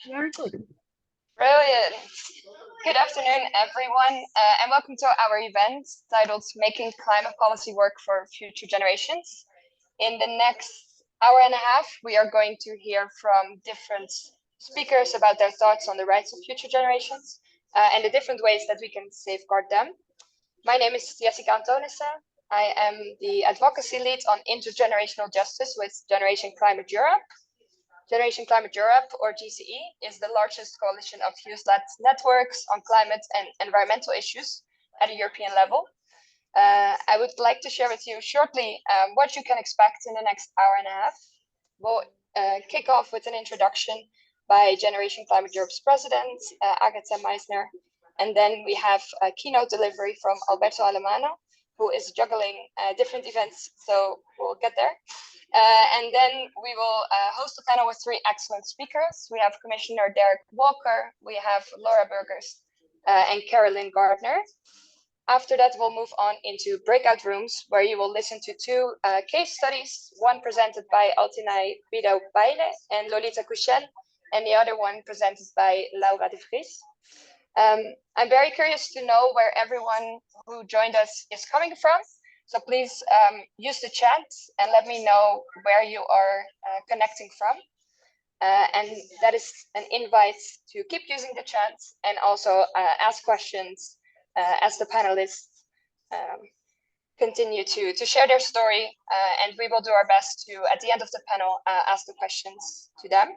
Very good. Brilliant. Good afternoon, everyone, and welcome to our event titled Making Climate Policy Work for Future Generations. In the next hour and a half, we are going to hear from different speakers about their thoughts on the rights of future generations and the different ways that we can safeguard them. My name is Jessica Antonissen. I am the advocacy lead on intergenerational justice with Generation Climate Europe. Generation Climate Europe, or GCE, is the largest coalition of youth-led networks on climate and environmental issues at a European level. I would like to share with you shortly what you can expect in the next hour and a half. We'll kick off with an introduction by Generation Climate Europe's president, Agatha Meisner, and then we have a keynote delivery from Alberto Alemano, who is juggling different events, so we'll get there. And then we will host a panel with three excellent speakers. We have Commissioner Derek Walker, we have Laura Burgers, and Carolyn Gardner. After that, we'll move on into breakout rooms where you will listen to two case studies, one presented by Altinay Bido Baile and Lolita Kuchen, and the other one presented by Laura de Vries. I'm very curious to know where everyone who joined us is coming from. So please use the chat and let me know where you are connecting from. And that is an invite to keep using the chat and also ask questions as the panelists continue to share their story. And we will do our best to, at the end of the panel, ask the questions to them.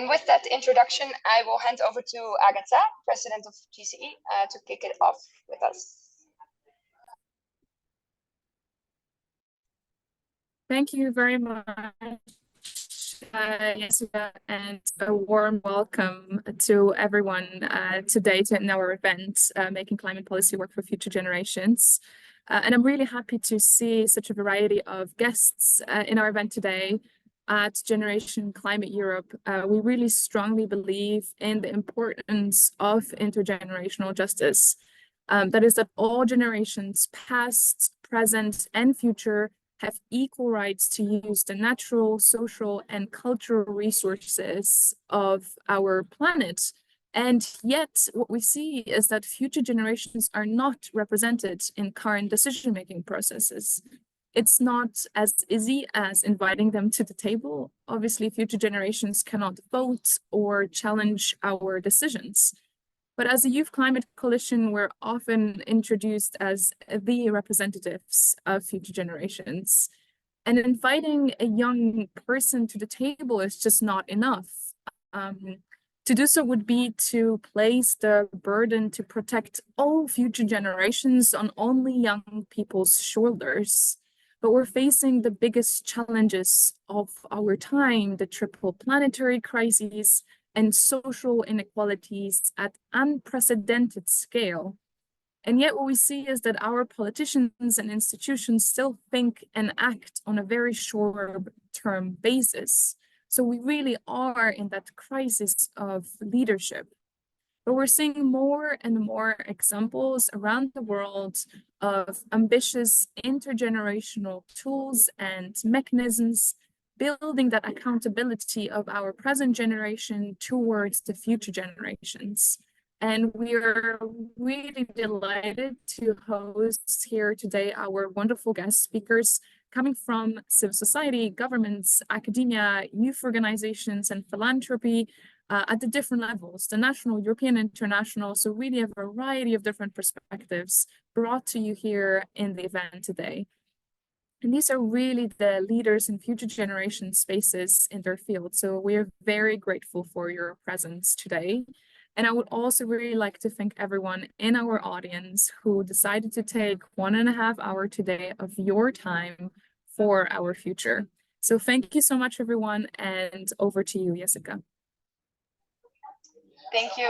With that introduction, I will hand over to Agatha, President of GCE, to kick it off with us. Thank you very much, Jessica, and a warm welcome to everyone today in our event, Making Climate Policy Work for Future Generations. And I'm really happy to see such a variety of guests in our event today at Generation Climate Europe. We really strongly believe in the importance of intergenerational justice. That is that all generations, past, present, and future, have equal rights to use the natural, social, and cultural resources of our planet. And yet, what we see is that future generations are not represented in current decision-making processes. It's not as easy as inviting them to the table. Obviously, future generations cannot vote or challenge our decisions. But as a youth climate coalition, we're often introduced as the representatives of future generations. And inviting a young person to the table is just not enough. To do so would be to place the burden to protect all future generations on only young people's shoulders. But we're facing the biggest challenges of our time, the triple planetary crises, and social inequalities at unprecedented scale. And yet what we see is that our politicians and institutions still think and act on a very short-term basis. So we really are in that crisis of leadership. But we're seeing more and more examples around the world of ambitious intergenerational tools and mechanisms building that accountability of our present generation towards the future generations. And we are really delighted to host here today our wonderful guest speakers coming from civil society, governments, academia, youth organizations, and philanthropy at the different levels, the national, European, international. So really a variety of different perspectives brought to you here in the event today. And these are really the leaders in future generation spaces in their field. So we are very grateful for your presence today. And I would also really like to thank everyone in our audience who decided to take 1.5 hours today of your time for our future. So thank you so much, everyone, and over to you, Jessica. Thank you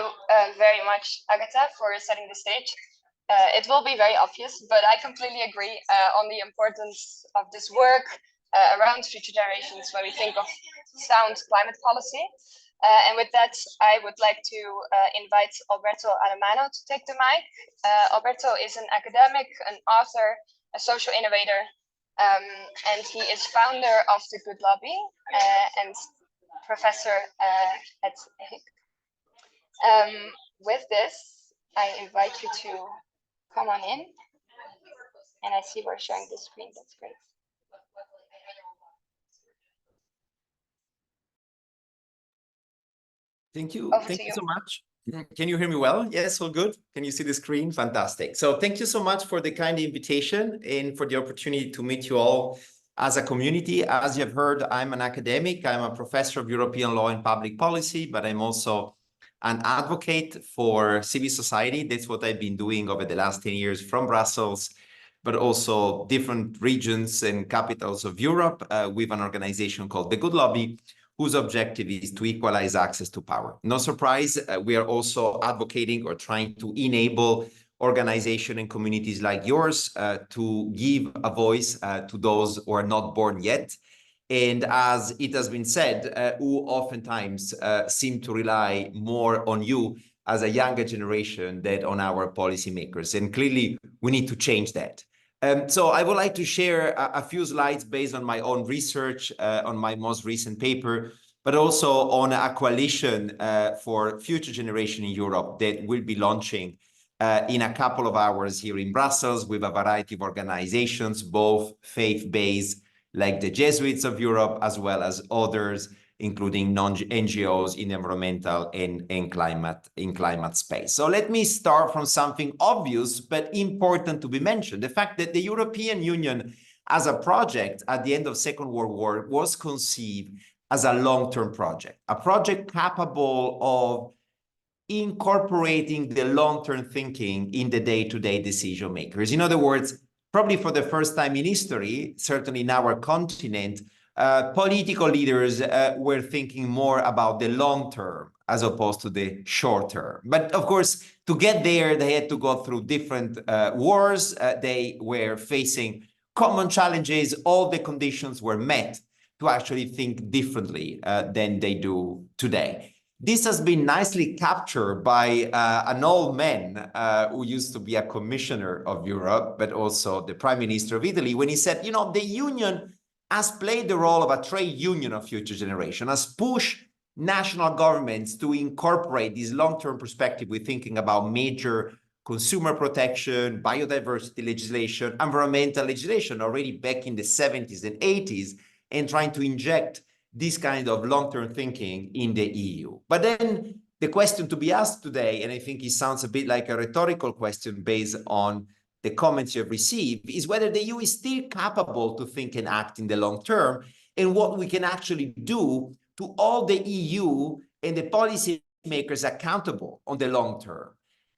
very much, Agatha, for setting the stage. It will be very obvious, but I completely agree on the importance of this work around future generations when we think of sound climate policy. And with that, I would like to invite Alberto Alemano to take the mic. Alberto is an academic, an author, a social innovator, And he is founder of the Good Lobby and professor at HIC. With this, I invite you to come on in. And I see we're sharing the screen. That's great. Thank you. Over Thank to you you. so much. Can you hear me well? Yes, all good. Can you see the screen? Fantastic. So thank you so much for the kind invitation and for the opportunity to meet you all as a community. As you've heard, I'm an academic. I'm a professor of European law and public policy, but I'm also an advocate for civil society. That's what I've been doing over the last 10 years from Brussels, but also different regions and capitals of Europe with an organization called the Good Lobby, whose objective is to equalize access to power. No surprise, we are also advocating or trying to enable organizations and communities like yours to give a voice to those who are not born yet. And as it has been said, who oftentimes seem to rely more on you as a younger generation than on our policymakers. And clearly, we need to change that. So I would like to share a few slides based on my own research, on my most recent paper, but also on a coalition for future generation in Europe that will be launching in a couple of hours here in Brussels with a variety of organizations, both faith-based, like the Jesuits of Europe, as well as others, including non-NGOs in environmental and climate space. So let me start from something obvious, but important to be mentioned. The fact that the European Union as a project at the end of Second World War was conceived as a long-term project, a project capable of incorporating the long-term thinking in the day-to-day decision makers. In other words, probably for the first time in history, certainly in our continent, political leaders were thinking more about the long term as opposed to the short term. But of course, to get there, they had to go through different wars. They were facing common challenges. All the conditions were met to actually think differently than they do today. This has been nicely captured by an old man who used to be a commissioner of Europe, but also the Prime Minister of Italy, when he said, you know, the Union has played the role of a trade union of future generation, has pushed national governments to incorporate this long-term perspective with thinking about major consumer protection, biodiversity legislation, environmental legislation already back in the 70s and 80s, and trying to inject this kind of long-term thinking in the EU. But then the question to be asked today, and I think it sounds a bit like a rhetorical question based on the comments you've received, is whether the EU is still capable to think and act in the long term, and what we can actually do to hold the EU and the policy makers accountable on the long term.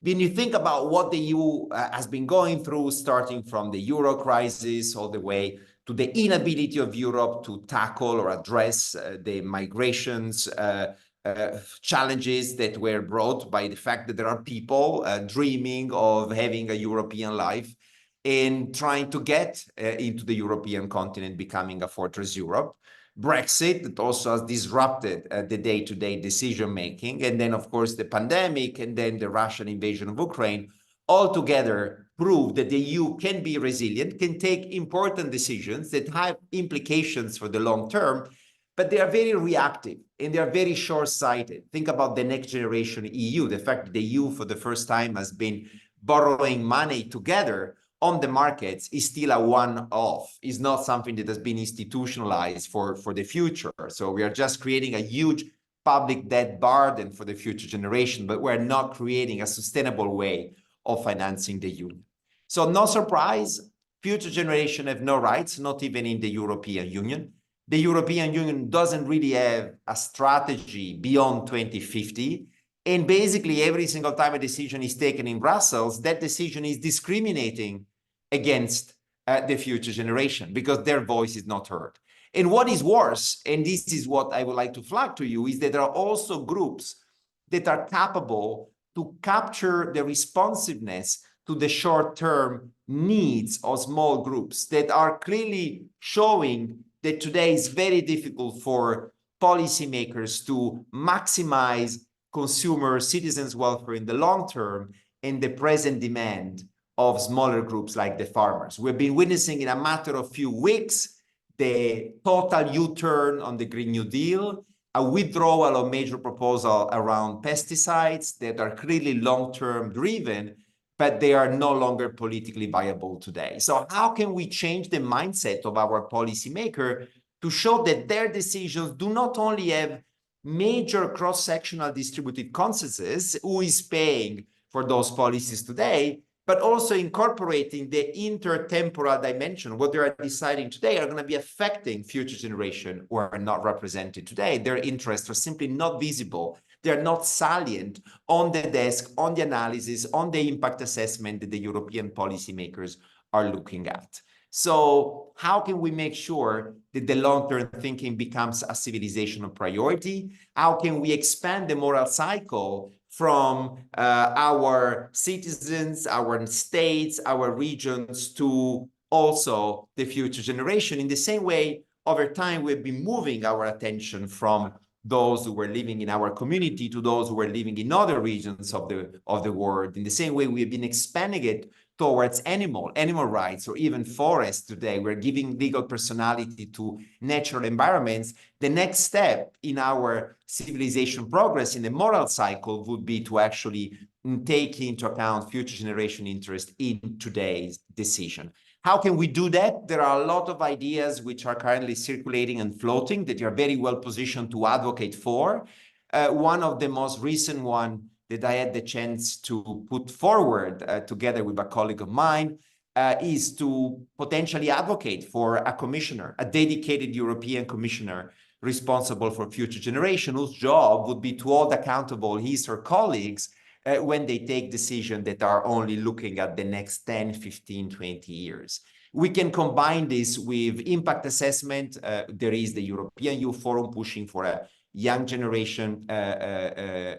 When you think about what the EU has been going through, starting from the Euro crisis all the way to the inability of Europe to tackle or address the migrations challenges that were brought by the fact that there are people dreaming of having a European life and trying to get into the European continent, becoming a fortress Europe. Brexit, that also has disrupted the day-to-day decision-making. And then, of course, the pandemic and then the Russian invasion of Ukraine all together prove that the EU can be resilient, can take important decisions that have implications for the long term, but they are very reactive and they are very short-sighted. Think about the next generation EU, the fact that the EU for the first time has been borrowing money together on the markets is still a one-off, is not something that has been institutionalized for the future. So we are just creating a huge public debt burden for the future generation, but we're not creating a sustainable way of financing the union. So no surprise, future generation have no rights, not even in the European Union. The European Union doesn't really have a strategy beyond 2050. And basically every single time a decision is taken in Brussels, that decision is discriminating against the future generation because their voice is not heard. And what is worse, and this is what I would like to flag to you, is that there are also groups that are capable to capture the responsiveness to the short-term needs of small groups that are clearly showing that today is very difficult for policymakers to maximize consumer citizens' welfare in the long term, and the present demand of smaller groups like the farmers. We've been witnessing in a matter of few weeks the total U-turn on the Green New Deal, a withdrawal of major proposals around pesticides that are clearly long-term driven, but they are no longer politically viable today. So how can we change the mindset of our policymaker to show that their decisions do not only have major cross-sectional distributed consequences, who is paying for those policies today, but also incorporating the intertemporal dimension. What they are deciding today are going to be affecting future generations who are not represented today. Their interests are simply not visible. They're not salient on the desk, on the analysis, on the impact assessment that the European policymakers are looking at. So how can we make sure that the long-term thinking becomes a civilizational priority? How can we expand the moral cycle from our citizens, our states, our regions to also the future generation? In the same way, over time, we've been moving our attention from those who were living in our community to those who were living in other regions of the world. In the same way, we've been expanding it towards animal rights, or even forests today. We're giving legal personality to natural environments. The next step in our civilization progress in the moral cycle would be to actually take into account future generation interest in today's decision. How can we do that? There are a lot of ideas which are currently circulating and floating that you're very well positioned to advocate for. One of the most recent one that I had the chance to put forward together with a colleague of mine is to potentially advocate for a commissioner, a dedicated European commissioner responsible for future generation, whose job would be to hold accountable his or colleagues when they take decisions that are only looking at the next 10, 15, 20 years. We can combine this with impact assessment. There is the European Youth Forum pushing for a young generation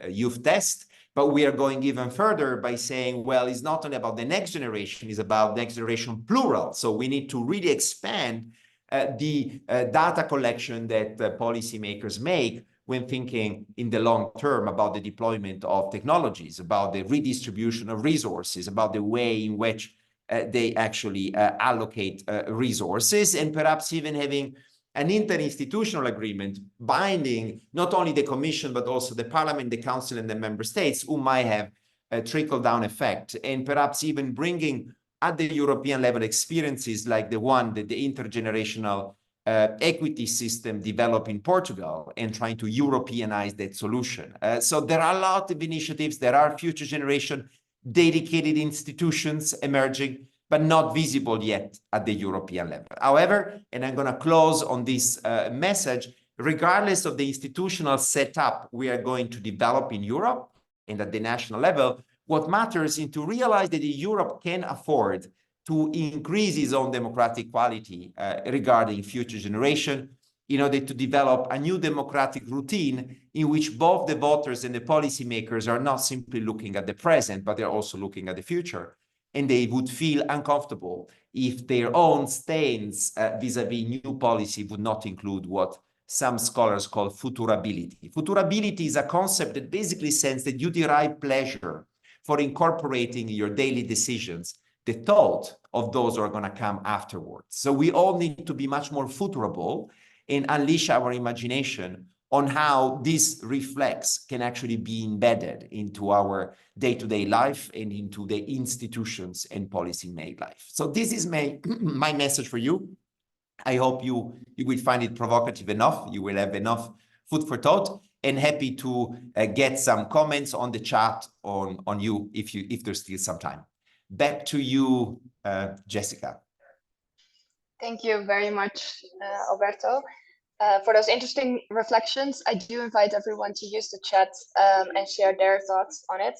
youth test, but we are going even further by saying, well, it's not only about the next generation, it's about next generation plural. So we need to really expand the data collection that policymakers make when thinking in the long term about the deployment of technologies, about the redistribution of resources, about the way in which they actually allocate resources, and perhaps even having an interinstitutional agreement binding not only the Commission, but also the Parliament, the Council, and the Member States, who might have a trickle-down effect, and perhaps even bringing at the European level experiences like the one that the intergenerational equity system developed in Portugal, and trying to Europeanize that solution. So there are a lot of initiatives. There are future generation dedicated institutions emerging, but not visible yet at the European level. However, and I'm going to close on this message, regardless of the institutional setup we are going to develop in Europe and at the national level, what matters is to realize that Europe can afford to increase its own democratic quality regarding future generation in order to develop a new democratic routine in which both the voters and the policymakers are not simply looking at the present, but they're also looking at the future. And they would feel uncomfortable if their own stance vis-a-vis new policy would not include what some scholars call futurability. Futurability is a concept that basically says that you derive pleasure for incorporating in your daily decisions the thought of those who are going to come afterwards. So we all need to be much more futurable and unleash our imagination on how this reflex can actually be embedded into our day-to-day life and into the institutions and policy-made life. So this is my message for you. I hope you will find it provocative enough. You will have enough food for thought, and happy to get some comments on the chat on you if there's still some time. Back to you, Jessica. Thank you very much, Alberto. For those interesting reflections, I do invite everyone to use the chat and share their thoughts on it.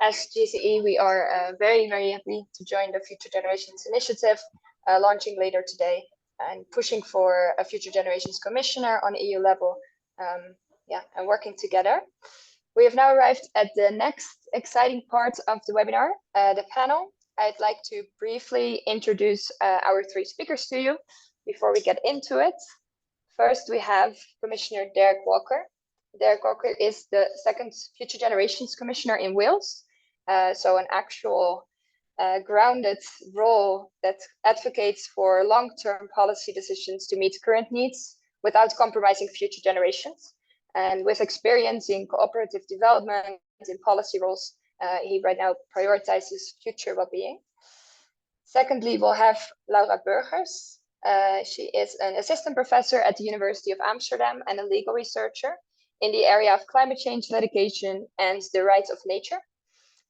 As GCE, we are very, very happy to join the Future Generations Initiative, launching later today, and pushing for a Future Generations Commissioner on EU level, and working together. We have now arrived at the next exciting part of the webinar, the panel. I'd like to briefly introduce our three speakers to you before we get into it. First, we have Commissioner Derek Walker. Derek Walker is the second Future Generations Commissioner in Wales, so an actual grounded role that advocates for long-term policy decisions to meet current needs without compromising future generations. And with experience in cooperative development, in policy roles, he right now prioritizes future well-being. Secondly, we'll have Laura Burgers. She is an assistant professor at the University of Amsterdam and a legal researcher in the area of climate change litigation and the rights of nature.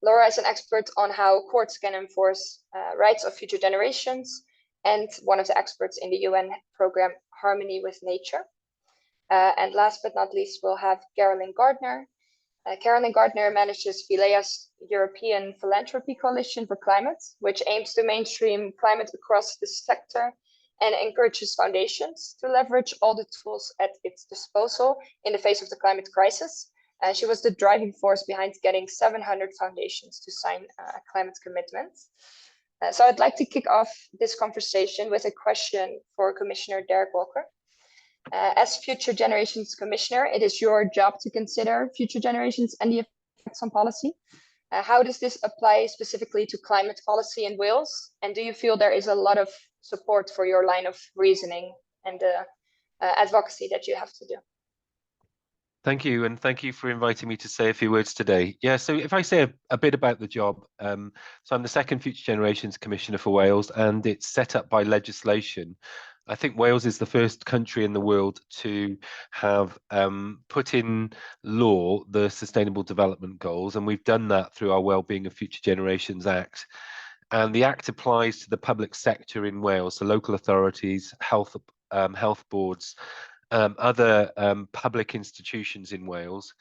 Laura is an expert on how courts can enforce rights of future generations and one of the experts in the UN program Harmony with Nature. And last but not least, we'll have Carolyn Gardner. Carolyn Gardner manages Vilea's European Philanthropy Coalition for Climate, which aims to mainstream climate across the sector and encourages foundations to leverage all the tools at its disposal in the face of the climate crisis. She was the driving force behind getting 700 foundations to sign climate commitments. So I'd like to kick off this conversation with a question for Commissioner Derek Walker. As Future Generations Commissioner, it is your job to consider future generations and the effects on policy. How does this apply specifically to climate policy in Wales? And do you feel there is a lot of support for your line of reasoning and the advocacy that you have to do? Thank you, and thank you for inviting me to say a few words today. Yeah, so if I say a bit about the job, so I'm the second Future Generations Commissioner for Wales, and it's set up by legislation. I think Wales is the first country in the world to have put in law the Sustainable Development Goals, and we've done that through our Wellbeing of Future Generations Act. And the Act applies to the public sector in Wales, so local authorities, health boards, other public institutions in Wales.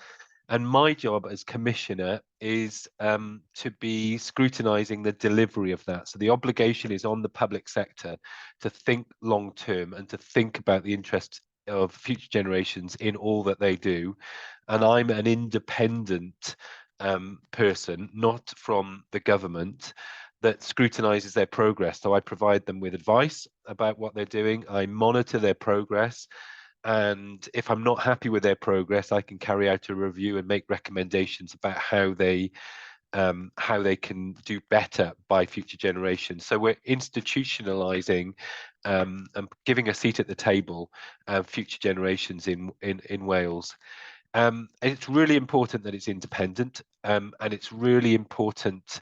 And my job as Commissioner is to be scrutinising the delivery of that. So the obligation is on the public sector to think long term and to think about the interests of future generations in all that they do. And I'm an independent person, not from the government, that scrutinises their progress. So I provide them with advice about what they're doing. I monitor their progress. And if I'm not happy with their progress, I can carry out a review and make recommendations about how they can do better by future generations. So we're institutionalizing and giving a seat at the table future generations in Wales. And it's really important that it's independent, and it's really important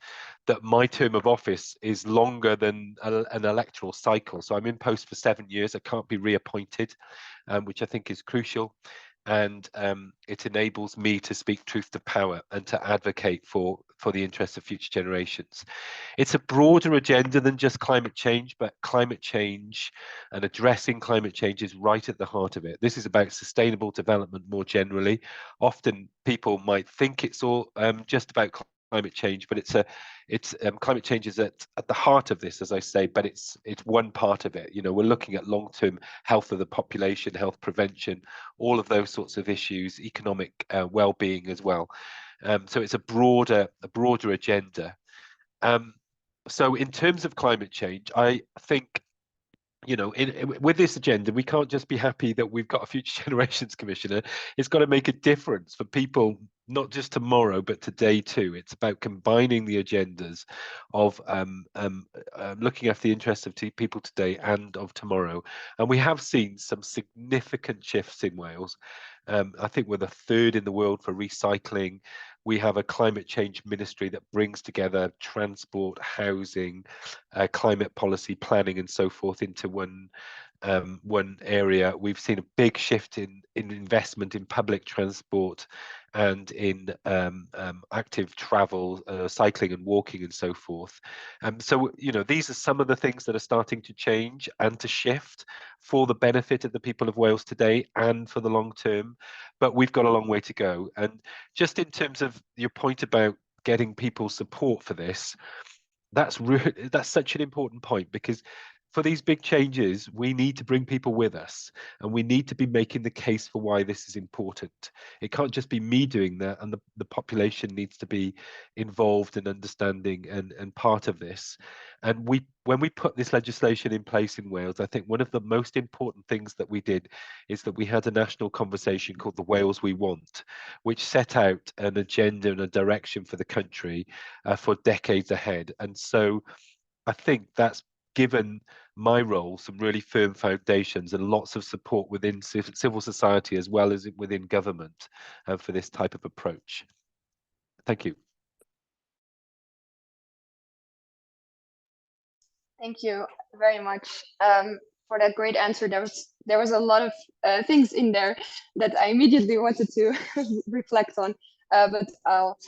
that my term of office is longer than an electoral cycle. So I'm in post for 7 years. I can't be reappointed, which I think is crucial. And it enables me to speak truth to power and to advocate for the interests of future generations. It's a broader agenda than just climate change, but climate change and addressing climate change is right at the heart of it. This is about sustainable development more generally. Often people might think it's all just about climate change, but it's climate change is at the heart of this, as I say, but it's one part of it. You know, we're looking at long-term health of the population, health prevention, all of those sorts of issues, economic well-being as well. So it's a broader agenda. So in terms of climate change, I think, you know, with this agenda, we can't just be happy that we've got a Future Generations Commissioner. It's got to make a difference for people, not just tomorrow, but today too. It's about combining the agendas of looking after the interests of people today and of tomorrow. And we have seen some significant shifts in Wales. I think we're the third in the world for recycling. We have a climate change ministry that brings together transport, housing, climate policy planning and so forth into one area. We've seen a big shift in investment in public transport and in active travel, cycling and walking and so forth. So, you know, these are some of the things that are starting to change and to shift for the benefit of the people of Wales today and for the long term. But we've got a long way to go. And just in terms of your point about getting people's support for this, that's such an important point, because for these big changes, we need to bring people with us, and we need to be making the case for why this is important. It can't just be me doing that, and the population needs to be involved and understanding and part of this. And when we put this legislation in place in Wales, I think one of the most important things that we did is that we had a national conversation called the Wales We Want, which set out an agenda and a direction for the country for decades ahead. And so I think that's given my role some really firm foundations and lots of support within civil society as well as within government for this type of approach. Thank you. Thank you very much for that great answer. There was a lot of things in there that I immediately wanted to reflect on, but I'll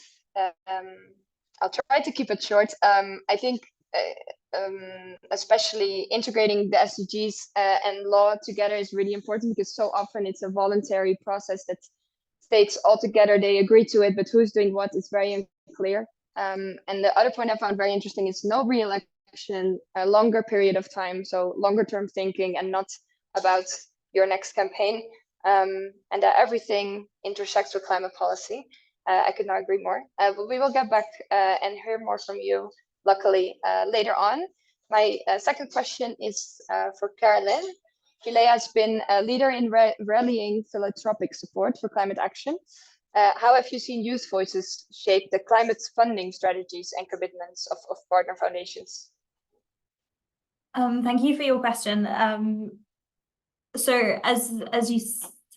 try to keep it short. I think especially integrating the SDGs and law together is really important, because so often it's a voluntary process that states all together, they agree to it, but who's doing what is very unclear. And the other point I found very interesting is no re-election, a longer period of time, so longer term thinking and not about your next campaign, and that everything intersects with climate policy. I could not agree more. But we will get back and hear more from you, luckily, later on. My second question is for Carolyn. Philae has been a leader in rallying philanthropic support for climate action. How have you seen youth voices shape the climate funding strategies and commitments of partner foundations? Thank you for your question. So as you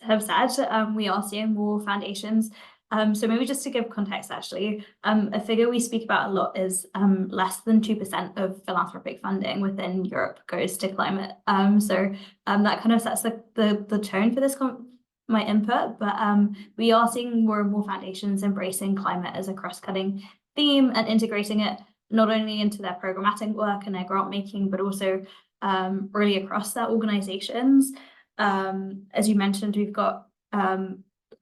have said, we are seeing more foundations. So maybe just to give context, actually, a figure we speak about a lot is less than 2% of philanthropic funding within Europe goes to climate. So that kind of sets the tone for this my input, but we are seeing more and more foundations embracing climate as a cross-cutting theme and integrating it not only into their programmatic work and their grant making, but also really across their organizations. As you mentioned, we've got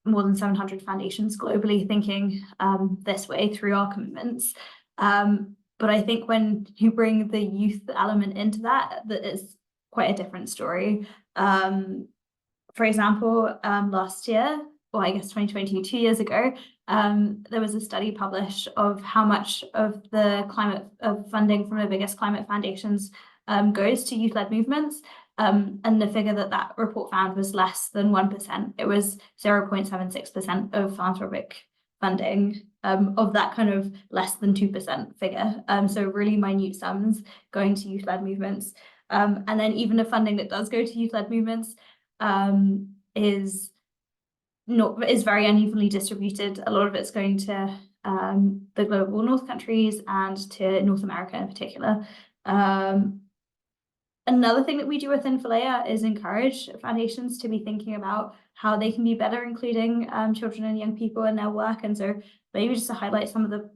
more than 700 foundations globally thinking this way through our commitments. But I think when you bring the youth element into that is quite a different story. For example, last year, or I guess 2022, 2 years ago, there was a study published of how much of the climate funding from the biggest climate foundations goes to youth-led movements. And the figure that report found was less than 1%. It was 0.76% of philanthropic funding of that kind of less than 2% figure. So really minute sums going to youth-led movements. And then even the funding that does go to youth-led movements is very unevenly distributed. A lot of it's going to the global north countries and to North America in particular. Another thing that we do within Philae is encourage foundations to be thinking about how they can be better including children and young people in their work. And so maybe just to highlight some of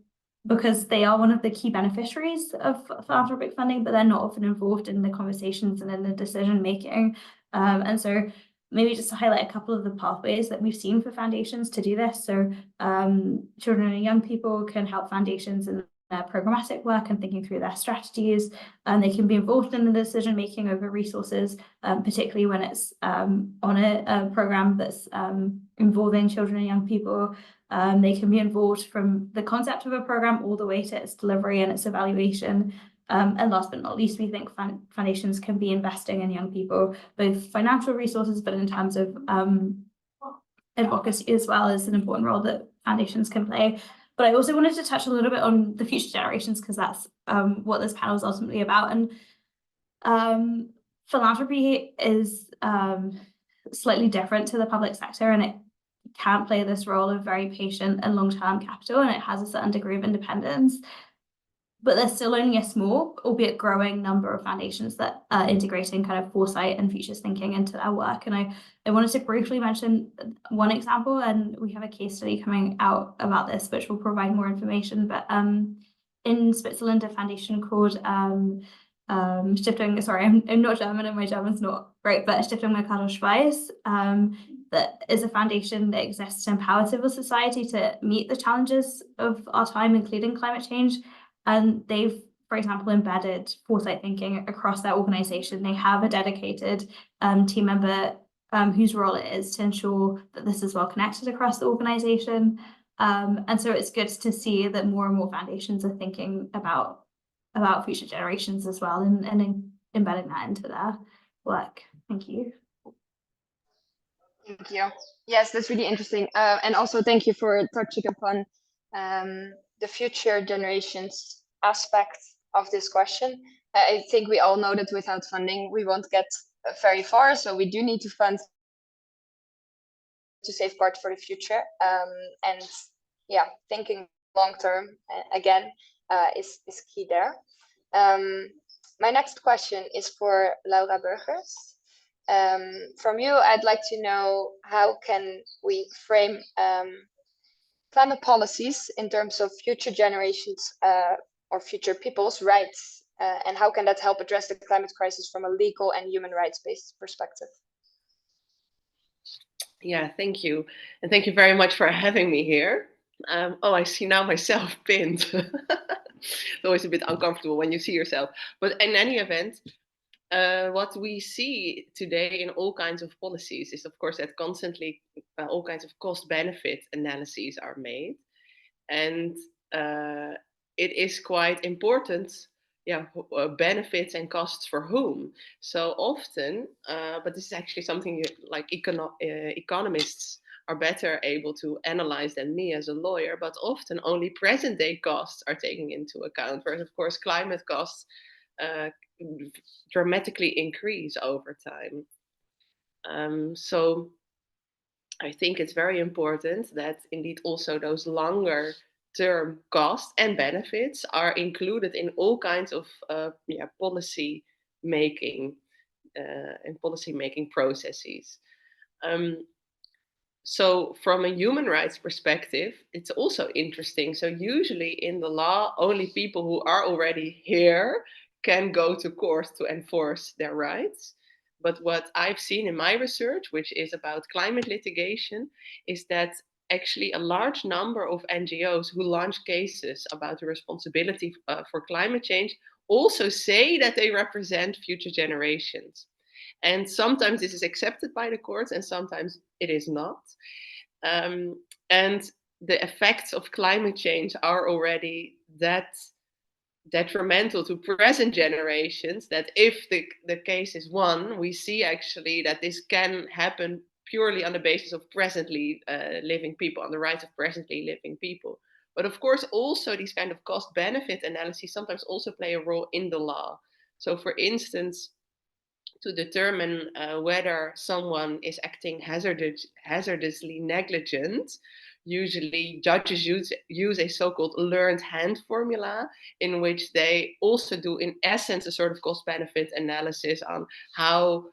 because they are one of the key beneficiaries of philanthropic funding, but they're not often involved in the conversations and in the decision making. And so maybe just to highlight a couple of the pathways that we've seen for foundations to do this. So children and young people can help foundations in their programmatic work and thinking through their strategies, and they can be involved in the decision making over resources, particularly when it's on a program that's involving children and young people. They can be involved from the concept of a program all the way to its delivery and its evaluation. And last but not least, we think foundations can be investing in young people, both financial resources, but in terms of advocacy as well is an important role that foundations can play. But I also wanted to touch a little bit on the future generations, because that's what this panel is ultimately about. And philanthropy is slightly different to the public sector, and it can play this role of very patient and long-term capital, and it has a certain degree of independence. But there's still only a small, albeit growing, number of foundations that are integrating kind of foresight and futures thinking into their work. And I wanted to briefly mention one example, and we have a case study coming out about this, which will provide more information. But in Switzerland, a foundation called Stiftung, sorry, I'm not German and my German's not great, but Stiftung Mercator Schweiz, that is a foundation that exists to empower civil society to meet the challenges of our time, including climate change. And they've for example, embedded foresight thinking across their organization. They have a dedicated team member whose role it is to ensure that this is well connected across the organization. And so it's good to see that more and more foundations are thinking about future generations as well, and embedding that into their work. Thank you. Thank you. Yes, that's really interesting. And also thank you for touching upon the future generations aspect of this question. I think we all know that without funding, we won't get very far. So we do need to fund to safeguard for the future. And yeah, thinking long term again is key there. My next question is for Laura Burgers. From you, I'd like to know, how can we frame climate policies in terms of future generations or future people's rights, and how can that help address the climate crisis from a legal and human rights-based perspective? Yeah, thank you. And thank you very much for having me here. Oh, I see now myself pinned. It's always a bit uncomfortable when you see yourself. But in any event, what we see today in all kinds of policies is, of course, that constantly all kinds of cost-benefit analyses are made. And it is quite important, benefits and costs for whom. So often, but this is actually something like economists are better able to analyze than me as a lawyer, but often only present day costs are taken into account, whereas of course climate costs dramatically increase over time. So I think it's very important that indeed also those longer term costs and benefits are included in all kinds of policy making and policy making processes. So from a human rights perspective, it's also interesting. So usually in the law, only people who are already here can go to court to enforce their rights. But what I've seen in my research, which is about climate litigation, is that actually a large number of NGOs who launch cases about the responsibility for climate change also say that they represent future generations. And sometimes this is accepted by the courts and sometimes it is not. And the effects of climate change are already that detrimental to present generations that if the case is won, we see actually that this can happen purely on the basis of presently living people, on the rights of presently living people. But of course, also these kind of cost-benefit analyses sometimes also play a role in the law. So for instance, to determine whether someone is acting hazardously negligent, usually judges use a so-called learned hand formula, in which they also do, in essence, a sort of cost-benefit analysis on how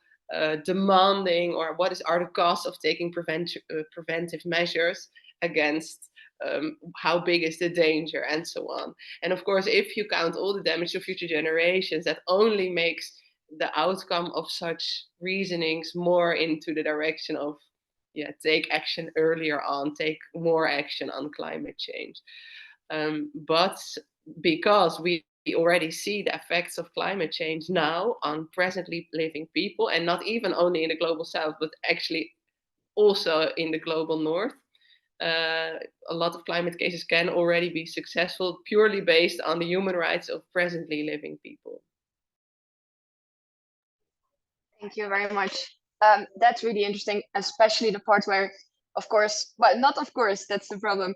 demanding or what are the costs of taking preventive measures against how big is the danger and so on. And of course, if you count all the damage to future generations, that only makes the outcome of such reasonings more into the direction of take action earlier on, take more action on climate change. But because we already see the effects of climate change now on presently living people, and not even only in the global south, but actually also in the global north, a lot of climate cases can already be successful purely based on the human rights of presently living people. Thank you very much. That's really interesting, especially the part where, of course, well, not of course, that's the problem.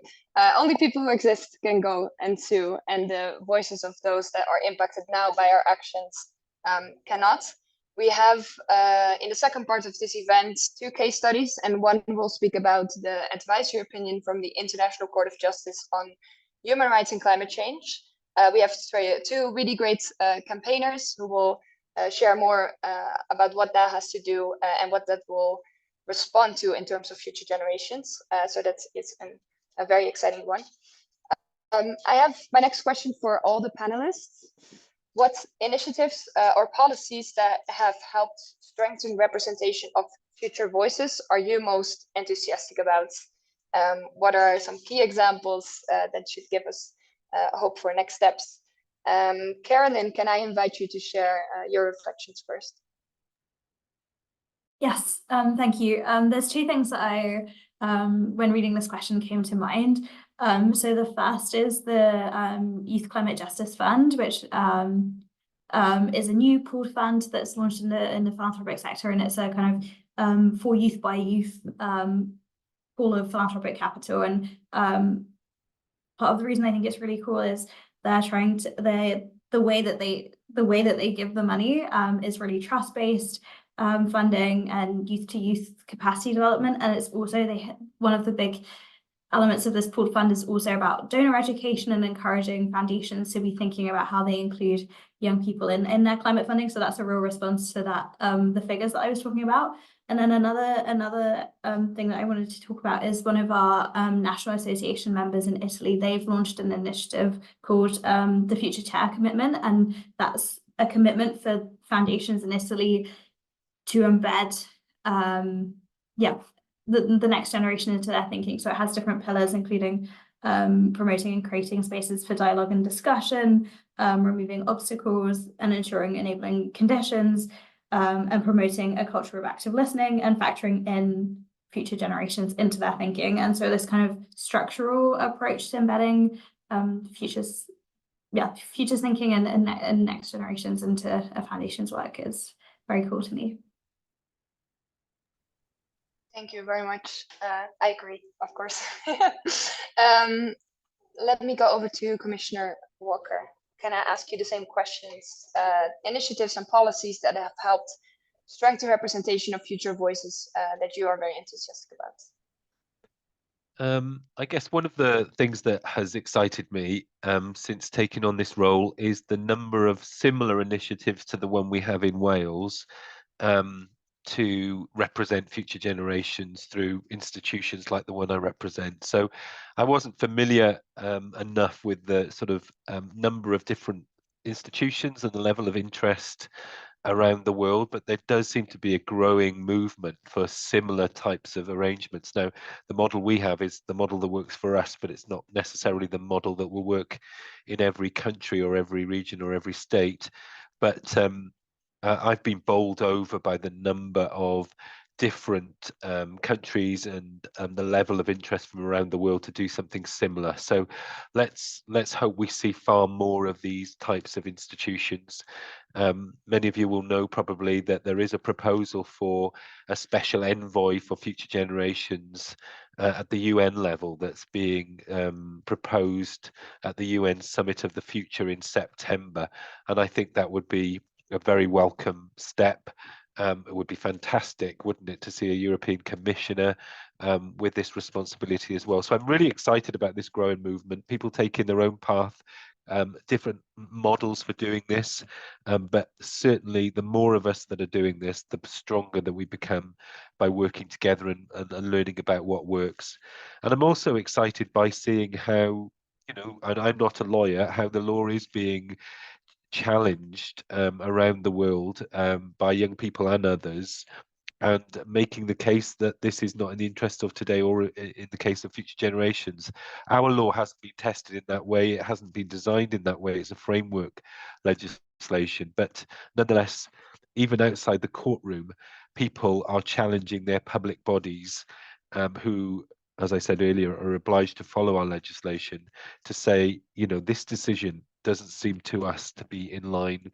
Only people who exist can go and sue, and the voices of those that are impacted now by our actions cannot. We have, in the second part of this event, 2 case studies, and one will speak about the advisory opinion from the International Court of Justice on human rights and climate change. We have 2 really great campaigners who will share more about what that has to do and what that will respond to in terms of future generations. So that is a very exciting one. I have my next question for all the panelists. What initiatives or policies that have helped strengthen representation of future voices are you most enthusiastic about? What are some key examples that should give us hope for next steps? Carolyn, can I invite you to share your reflections first? Yes, thank you. There's two things that when reading this question, came to mind. So the first is the Youth Climate Justice Fund, which is a new pooled fund that's launched in the philanthropic sector, and it's a kind of for youth by youth pool of philanthropic capital. And part of the reason I think it's really cool is they're trying to the way that they give the money is really trust-based funding and youth to youth capacity development. And it's also one of the big elements of this pooled fund is also about donor education and encouraging foundations to be thinking about how they include young people in their climate funding. So that's a real response to that, the figures that I was talking about. And then another thing that I wanted to talk about is one of our National Association members in Italy. They've launched an initiative called the Future Chair Commitment, and that's a commitment for foundations in Italy to embed the next generation into their thinking. So it has different pillars, including promoting and creating spaces for dialogue and discussion, removing obstacles and ensuring enabling conditions, and promoting a culture of active listening and factoring in future generations into their thinking. And so this kind of structural approach to embedding futures thinking and next generations into a foundation's work is very cool to me. Thank you very much. I agree, of course. Let me go over to Commissioner Walker. Can I ask you the same questions? Initiatives and policies that have helped strengthen representation of future voices that you are very enthusiastic about? I guess one of the things that has excited me since taking on this role is the number of similar initiatives to the one we have in Wales to represent future generations through institutions like the one I represent. So I wasn't familiar enough with the sort of number of different institutions and the level of interest around the world, but there does seem to be a growing movement for similar types of arrangements. Now, the model we have is the model that works for us, but it's not necessarily the model that will work in every country or every region or every state. But I've been bowled over by the number of different countries and the level of interest from around the world to do something similar. So let's hope we see far more of these types of institutions. Many of you will know probably that there is a proposal for a special envoy for future generations at the UN level that's being proposed at the UN Summit of the Future in September. And I think that would be a very welcome step. It would be fantastic, wouldn't it, to see a European Commissioner with this responsibility as well. So I'm really excited about this growing movement, people taking their own path, different models for doing this, but certainly the more of us that are doing this, the stronger that we become by working together and learning about what works. And I'm also excited by seeing how, you know, and I'm not a lawyer, how the law is being challenged around the world by young people and others, and making the case that this is not in the interest of today or in the case of future generations. Our law hasn't been tested in that way. It hasn't been designed in that way. It's a framework legislation. But nonetheless, even outside the courtroom, people are challenging their public bodies who, as I said earlier, are obliged to follow our legislation to say, you know, this decision doesn't seem to us to be in line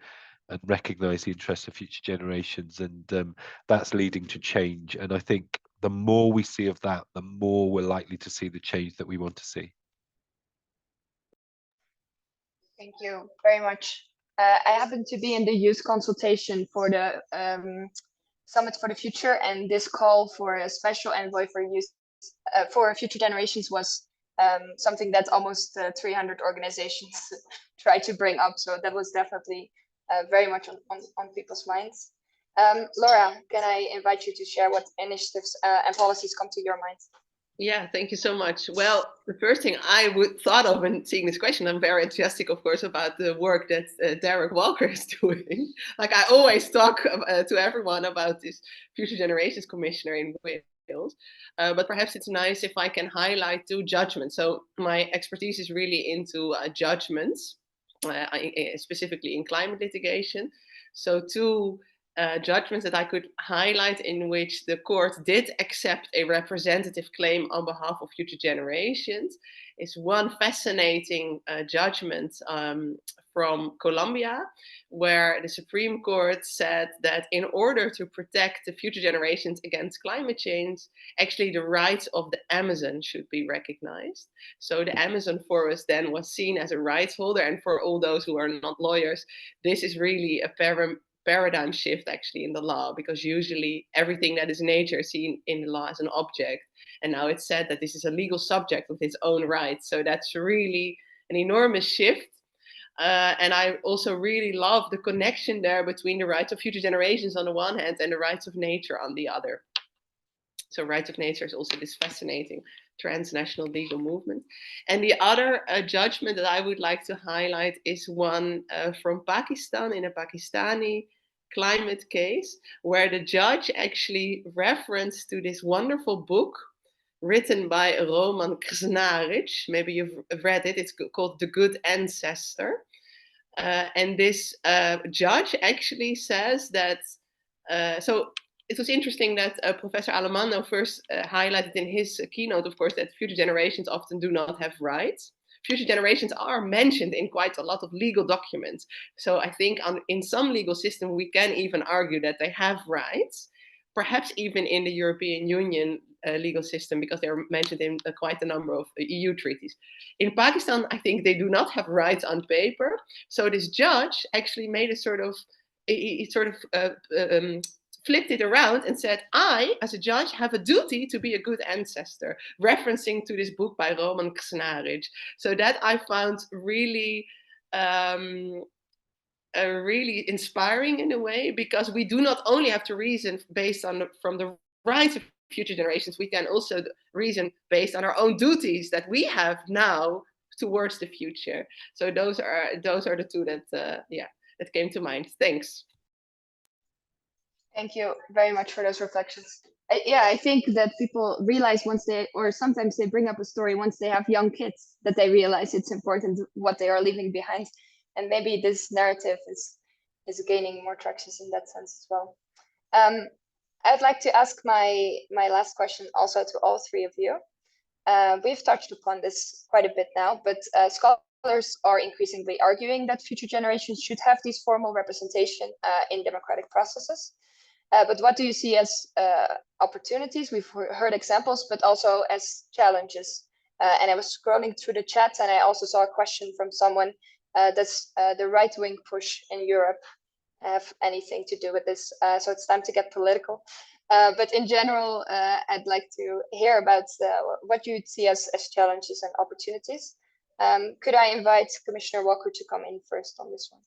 and recognize the interests of future generations, and that's leading to change. And I think the more we see of that, the more we're likely to see the change that we want to see. Thank you very much. I happen to be in the youth consultation for the Summit for the Future, and this call for a special envoy for youth for future generations was something that almost 300 organizations try to bring up. So that was definitely very much on people's minds. Laura, can I invite you to share what initiatives and policies come to your mind? Yeah, thank you so much. Well, the first thing I would thought of when seeing this question, I'm very enthusiastic, of course, about the work that Derek Walker is doing. Like I always talk to everyone about this Future Generations Commissioner in Wales. But perhaps it's nice if I can highlight two judgments. So my expertise is really into judgments. specifically in climate litigation. So two judgments that I could highlight in which the court did accept a representative claim on behalf of future generations is one fascinating judgment from Colombia, where the Supreme Court said that in order to protect the future generations against climate change, actually the rights of the Amazon should be recognized. So the Amazon forest then was seen as a rights holder, and for all those who are not lawyers, this is really a paradigm shift actually in the law, because usually everything that is nature is seen in the law as an object, and now it's said that this is a legal subject with its own rights. So that's really an enormous shift. And I also really love the connection there between the rights of future generations on the one hand and the rights of nature on the other. So rights of nature is also this fascinating transnational legal movement. And the other judgment that I would like to highlight is one from Pakistan, in a Pakistani climate case, where the judge actually referenced to this wonderful book written by Roman Krznaric. Maybe you've read it. It's called The Good Ancestor. And this judge actually says that, so it was interesting that Professor Alemano first highlighted in his keynote, of course, that future generations often do not have rights. Future generations are mentioned in quite a lot of legal documents. So I think in some legal system, we can even argue that they have rights, perhaps even in the European Union legal system, because they're mentioned in quite a number of EU treaties. In Pakistan, I think they do not have rights on paper. So this judge actually made a flipped it around and said, I, as a judge, have a duty to be a good ancestor, referencing to this book by Roman Krznaric. So that I found really, really inspiring in a way, because we do not only have to reason based on from the rights of future generations, we can also reason based on our own duties that we have now towards the future. So those are the two that that came to mind. Thanks. Thank you very much for those reflections. I think that people realize once or sometimes they bring up a story once they have young kids, that they realize it's important what they are leaving behind. And maybe this narrative is gaining more traction in that sense as well. I'd like to ask my last question also to all three of you. We've touched upon this quite a bit now, but scholars are increasingly arguing that future generations should have these formal representation in democratic processes. But what do you see as opportunities? We've heard examples, but also as challenges. And I was scrolling through the chat, and I also saw a question from someone. Does the right-wing push in Europe have anything to do with this? So it's time to get political. But in general, I'd like to hear about what you see as challenges and opportunities. Could I invite Commissioner Walker to come in first on this one?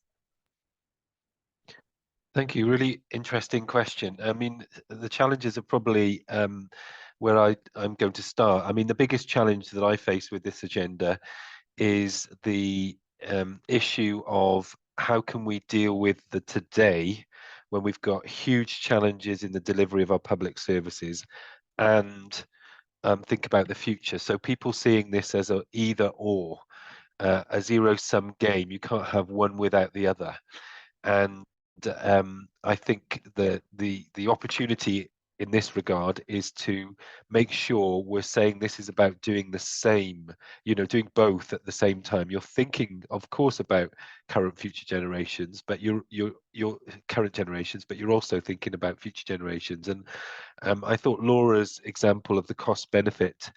Thank you. Really interesting question. I mean, the challenges are probably where I'm going to start. I mean, the biggest challenge that I face with this agenda is the issue of how can we deal with the today when we've got huge challenges in the delivery of our public services, and think about the future. So people seeing this as a either or, a zero-sum game. You can't have one without the other. And I think the opportunity in this regard is to make sure we're saying this is about doing the same, doing both at the same time. You're thinking, of course, about current future generations, but your current generations, but you're also thinking about future generations. And I thought Laura's example of the cost benefit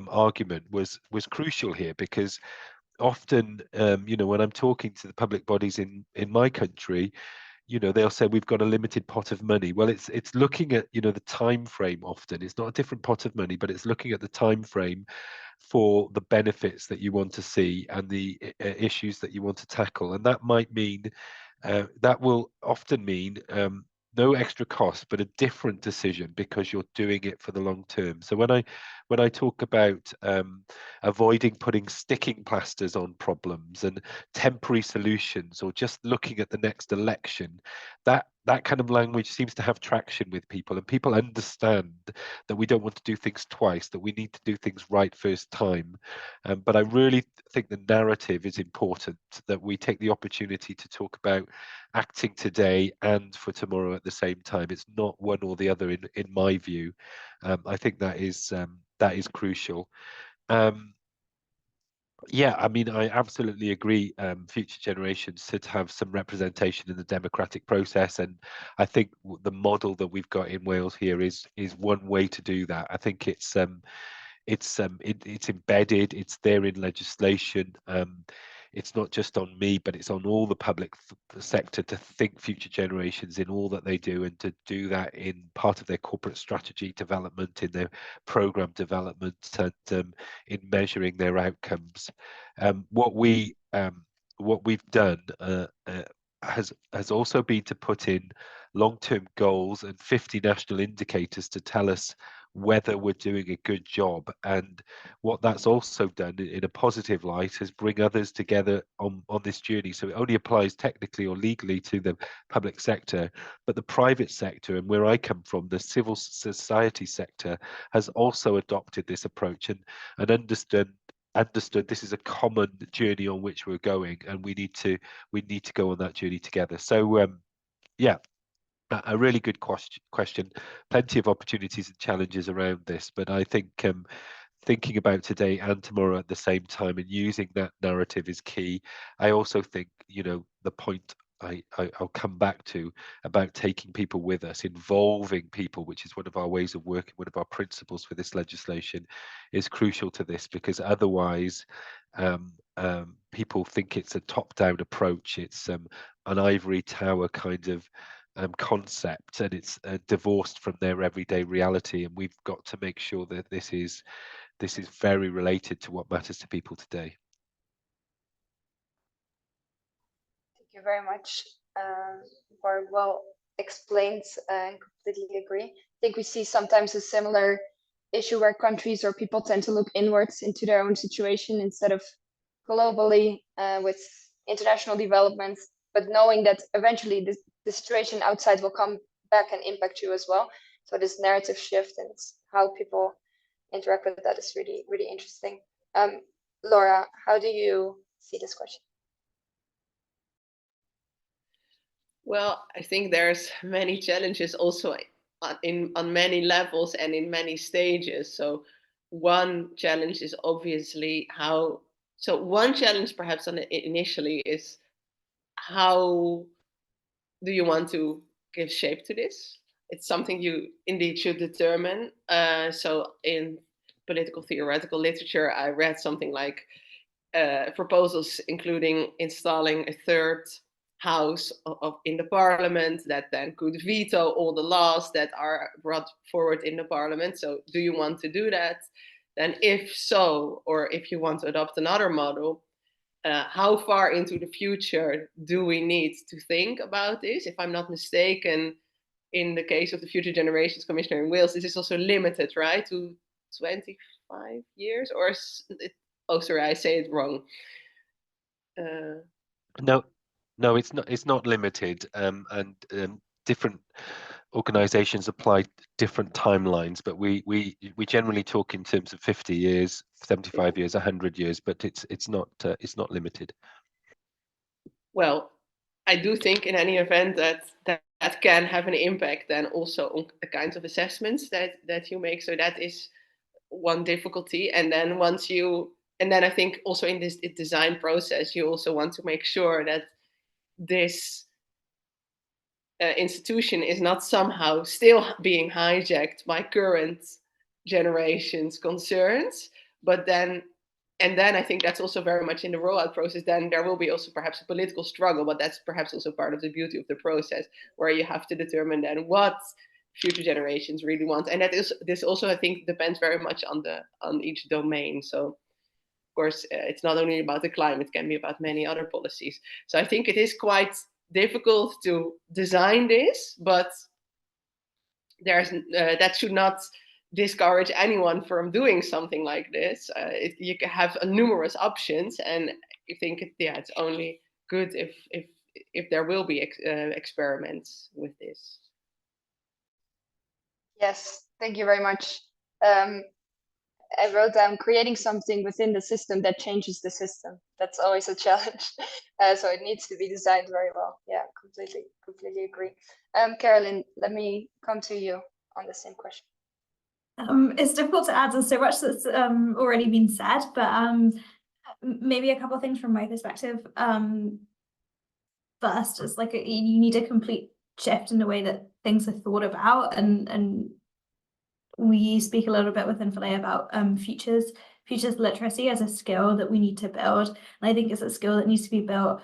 argument was crucial here, because often, when I'm talking to the public bodies in my country, they'll say we've got a limited pot of money. Well, it's looking at the time frame. Often it's not a different pot of money, but it's looking at the time frame for the benefits that you want to see and the issues that you want to tackle. And that might mean that will often mean no extra cost, but a different decision, because you're doing it for the long term. So when I talk about avoiding putting sticking plasters on problems and temporary solutions, or just looking at the next election, that that kind of language seems to have traction with people, and people understand that we don't want to do things twice, that we need to do things right first time. But I really think the narrative is important, that we take the opportunity to talk about acting today and for tomorrow at the same time. It's not one or the other in my view. I think that is crucial. Yeah, I mean, I absolutely agree. Future generations should have some representation in the democratic process, and I think the model that we've got in Wales here is one way to do that. I think it's embedded, it's there in legislation. It's not just on me, but it's on all the public sector to think future generations in all that they do, and to do that in part of their corporate strategy development, in their program development, and in measuring their outcomes. What we've done has also been to put in long-term goals and 50 national indicators to tell us whether we're doing a good job. And what that's also done in a positive light is bring others together on this journey. So it only applies technically or legally to the public sector, but the private sector, and where I come from, the civil society sector, has also adopted this approach and understood this is a common journey on which we're going, and we need to go on that journey together. So yeah, a really good question. Plenty of opportunities and challenges around this, but I think thinking about today and tomorrow at the same time and using that narrative is key. I also think, the point I'll come back to about taking people with us, involving people, which is one of our ways of working, one of our principles for this legislation, is crucial to this, because otherwise people think it's a top-down approach. It's an ivory tower kind of concept, and it's divorced from their everyday reality, and we've got to make sure that this is very related to what matters to people today. Thank you very much for well explained, and completely agree. I think we see sometimes a similar issue where countries or people tend to look inwards into their own situation instead of globally with international developments, but knowing that eventually the situation outside will come back and impact you as well. So this narrative shift and how people interact with that is really, really interesting. Laura, how do you see this question? Well, I think there's many challenges also on many levels and in many stages. So one challenge is obviously one challenge perhaps initially is, how do you want to give shape to this? It's something you indeed should determine. So in political theoretical literature, I read something like proposals including installing a third house in the parliament that then could veto all the laws that are brought forward in the parliament. So do you want to do that? Then if so, or if you want to adopt another model, how far into the future do we need to think about this? If I'm not mistaken, in the case of the Future Generations Commissioner in Wales, this is also limited, right, to 25 years? Or oh, sorry, I say it wrong. No, it's not limited, and different organizations apply different timelines, but we generally talk in terms of 50 years, 75 years, 100 years, but it's not limited. Well, I do think in any event that can have an impact then also on the kinds of assessments that you make. So that is one difficulty. And then I think also in this design process, you also want to make sure that this institution is not somehow still being hijacked by current generations' concerns. But then I think that's also very much in the rollout process. Then there will be also perhaps a political struggle, but that's perhaps also part of the beauty of the process, where you have to determine then what future generations really want. And this also, I think, depends very much on each domain. So of course, it's not only about the climate, it can be about many other policies. So I think it is quite difficult to design this, but that should not discourage anyone from doing something like this. You can have numerous options, and I think it's only good if if there will be experiments with this. Yes, thank you very much. I wrote down creating something within the system that changes the system. That's always a challenge. So it needs to be designed very well. Yeah, completely agree. Carolyn, let me come to you on the same question. It's difficult to add. There's so much that's already been said, but maybe a couple of things from my perspective. First, it's like you need a complete shift in the way that things are thought about, and we speak a little bit within Philae about futures literacy as a skill that we need to build. And I think it's a skill that needs to be built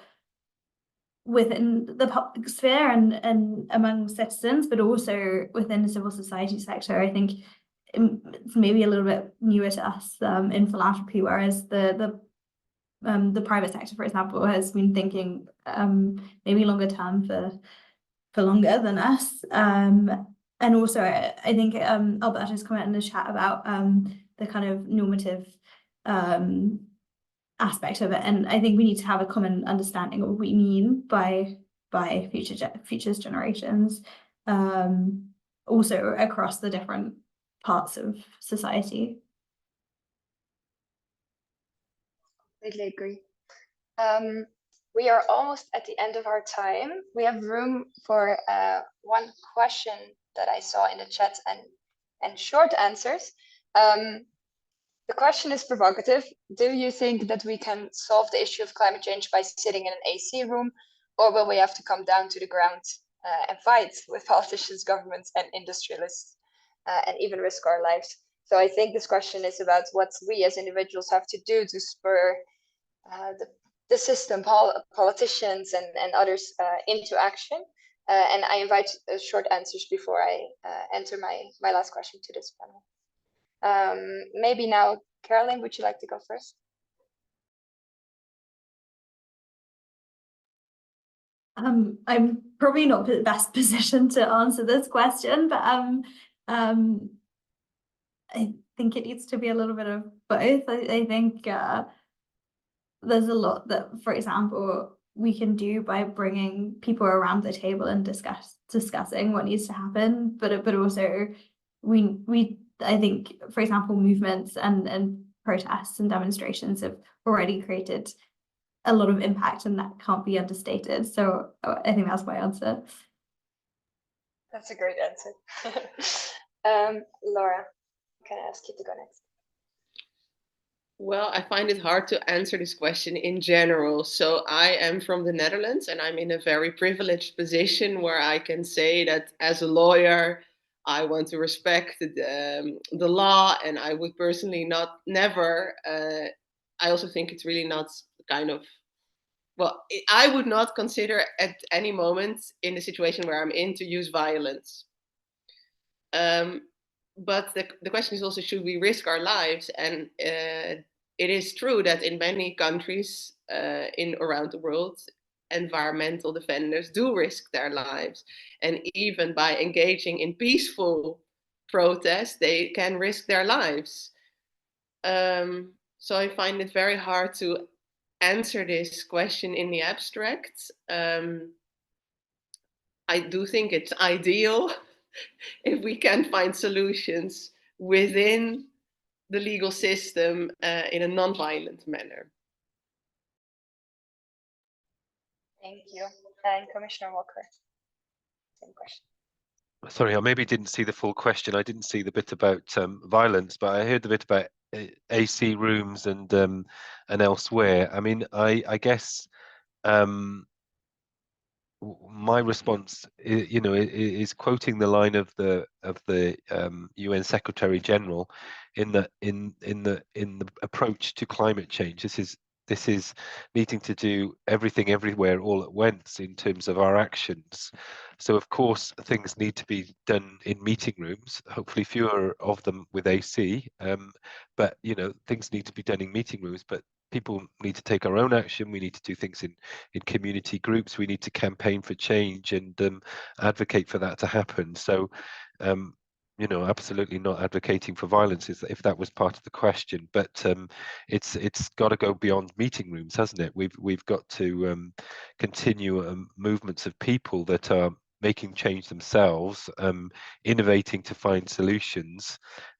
within the public sphere and among citizens, but also within the civil society sector. I think it's maybe a little bit newer to us in philanthropy, whereas the private sector, for example, has been thinking maybe longer term for longer than us. And also, I think Alberto's comment in the chat about the kind of normative aspect of it, and I think we need to have a common understanding of what we mean by futures generations, also across the different parts of society. Completely agree. We are almost at the end of our time. We have room for one question that I saw in the chat and short answers. The question is provocative. Do you think that we can solve the issue of climate change by sitting in an AC room, or will we have to come down to the ground and fight with politicians, governments, and industrialists, and even risk our lives? So I think this question is about what we as individuals have to do to spur the system, politicians, and others into action. And I invite short answers before I enter my last question to this panel. Maybe now, Caroline, would you like to go first? I'm probably not the best position to answer this question, but I think it needs to be a little bit of both. I think there's a lot that, for example, we can do by bringing people around the table and discussing what needs to happen, but also I think, for example, movements and protests and demonstrations have already created a lot of impact, and that can't be understated. So I think that's my answer. That's a great answer. Laura, can I ask you to go next? Well, I find it hard to answer this question in general. So I am from the Netherlands, and I'm in a very privileged position where I can say that as a lawyer, I want to respect the law, and I would personally never. I also think it's really not kind of, well, I would not consider at any moment in the situation where I'm in to use violence. But the question is also, should we risk our lives? And it is true that in many countries around the world, environmental defenders do risk their lives. And even by engaging in peaceful protest, they can risk their lives. So I find it very hard to answer this question in the abstract. I do think it's ideal if we can find solutions within the legal system in a non-violent manner. Thank you. And Commissioner Walker, same question. Sorry, I maybe didn't see the full question. I didn't see the bit about violence, but I heard the bit about AC rooms and elsewhere. I mean, I guess my response, is quoting the line of the UN Secretary General in the approach to climate change. This is needing to do everything everywhere all at once in terms of our actions. So of course things need to be done in meeting rooms, hopefully fewer of them with AC, but things need to be done in meeting rooms, but people need to take our own action. We need to do things in community groups. We need to campaign for change and advocate for that to happen. So you know, absolutely not advocating for violence if that was part of the question, but it's got to go beyond meeting rooms, hasn't it? We've got to continue movements of people that are making change themselves, innovating to find solutions,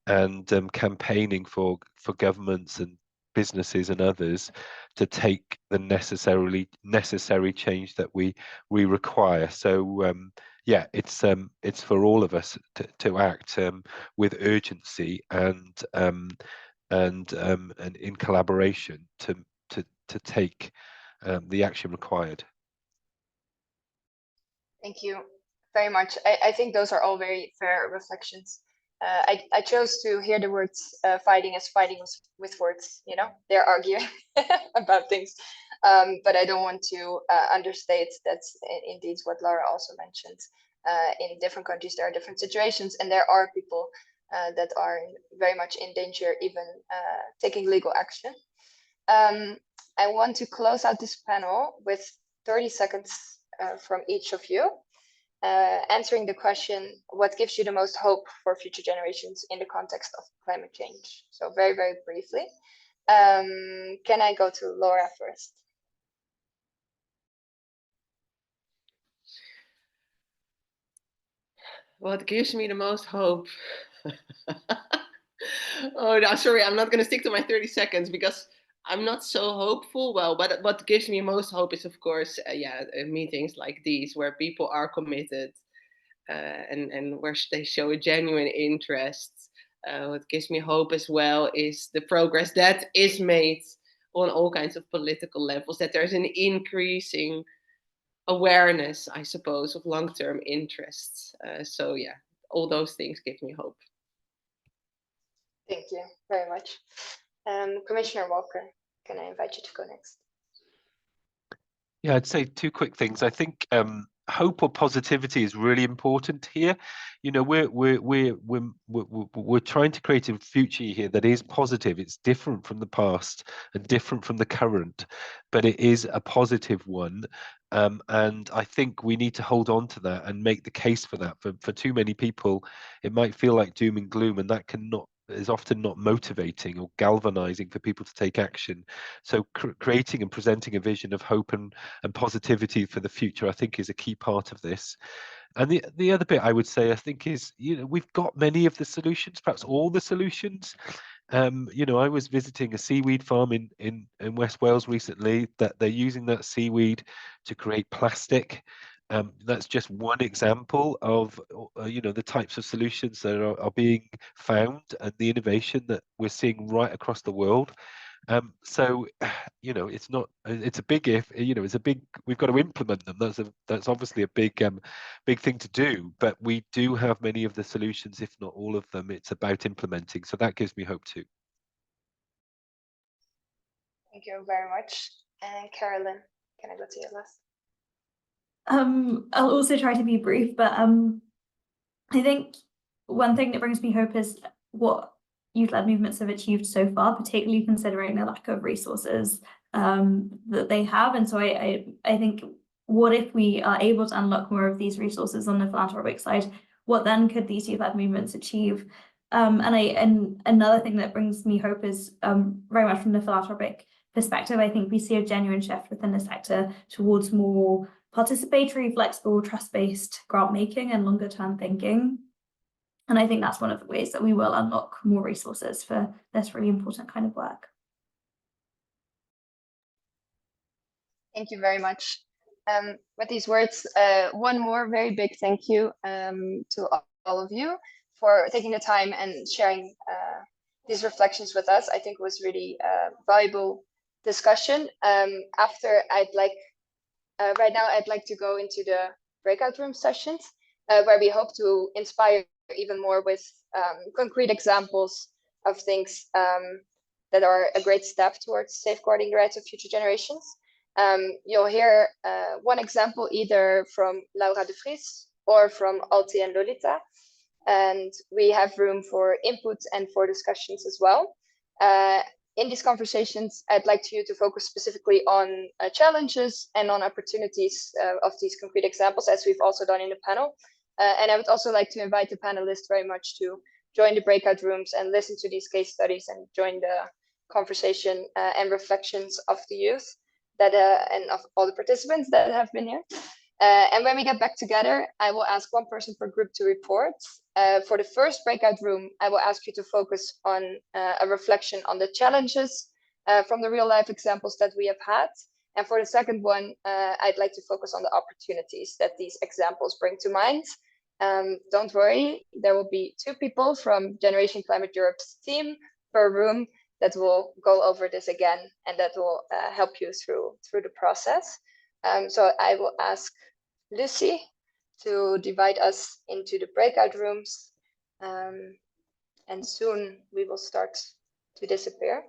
and campaigning for governments and businesses and others to take the necessary change that we require. So yeah, it's for all of us to act with urgency and in collaboration to take the action required. Thank you very much. I think those are all very fair reflections. I chose to hear the words fighting as fighting with words, you know, they're arguing about things. But I don't want to understate that's indeed what Laura also mentioned. In different countries, there are different situations, and there are people that are very much in danger, even taking legal action. I want to close out this panel with 30 seconds from each of you, answering the question, what gives you the most hope for future generations in the context of climate change? So very, very briefly. Can I go to Laura first? What gives me the most hope? Oh, no, sorry, I'm not going to stick to my 30 seconds because I'm not so hopeful. Well, but what gives me most hope is, of course, meetings like these where people are committed and where they show a genuine interest. What gives me hope as well is the progress that is made on all kinds of political levels, that there's an increasing awareness, I suppose, of long-term interests. So yeah, all those things give me hope. Thank you very much. Commissioner Walker, can I invite you to go next? Yeah, I'd say two quick things. I think hope or positivity is really important here. You know, we're trying to create a future here that is positive. It's different from the past and different from the current, but it is a positive one. And I think we need to hold on to that and make the case for that. For too many people, it might feel like doom and gloom, and that is often not motivating or galvanizing for people to take action. So creating and presenting a vision of hope and positivity for the future, I think, is a key part of this. And the other bit I would say, I think, is, you know, we've got many of the solutions, perhaps all the solutions. You know, I was visiting a seaweed farm in West Wales recently, that they're using that seaweed to create plastic. That's just one example of you know, the types of solutions that are being found and the innovation that we're seeing right across the world. So you know, it's a big if, you know, we've got to implement them. That's obviously a big thing to do, but we do have many of the solutions, if not all of them. It's about implementing, so that gives me hope too. Thank you very much. And Carolyn, can I go to you last? I'll also try to be brief, but I think one thing that brings me hope is what youth-led movements have achieved so far, particularly considering the lack of resources that they have. And so I think, what if we are able to unlock more of these resources on the philanthropic side? What then could these youth-led movements achieve? And another thing that brings me hope is very much from the philanthropic perspective. I think we see a genuine shift within the sector towards more participatory, flexible, trust-based grant making and longer term thinking. And I think that's one of the ways that we will unlock more resources for this really important kind of work. Thank you very much. With these words, one more very big thank you to all of you for taking the time and sharing these reflections with us. I think it was really valuable discussion. After, right now, I'd like to go into the breakout room sessions where we hope to inspire even more with concrete examples of things that are a great step towards safeguarding the rights of future generations. You'll hear one example either from Laura de Vries or from Alti and Lolita, and we have room for input and for discussions as well. In these conversations, I'd like you to focus specifically on challenges and on opportunities of these concrete examples, as we've also done in the panel. And I would also like to invite the panelists very much to join the breakout rooms and listen to these case studies and join the conversation and reflections of the youth that and of all the participants that have been here. And when we get back together, I will ask one person per group to report. For the first breakout room, I will ask you to focus on a reflection on the challenges from the real life examples that we have had. And for the second one, I'd like to focus on the opportunities that these examples bring to mind. Don't worry, there will be 2 people from Generation Climate Europe's team per room that will go over this again and that will help you through the process. So I will ask Lucy to divide us into the breakout rooms, and soon we will start to disappear.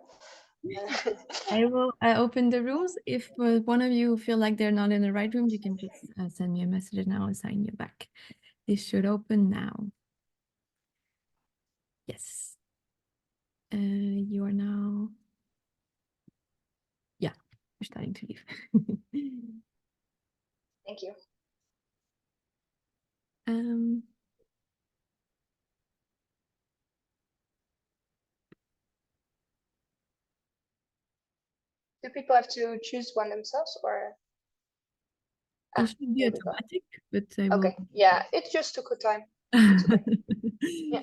I will open the rooms. If one of you feel like they're not in the right room, you can just send me a message and I'll assign you back. This should open now. Yes. You are now. Yeah, you're starting to leave. Thank you. Do people have to choose one themselves or? It should be automatic, but I will. Okay, yeah, it just took a time. It's okay. Yeah.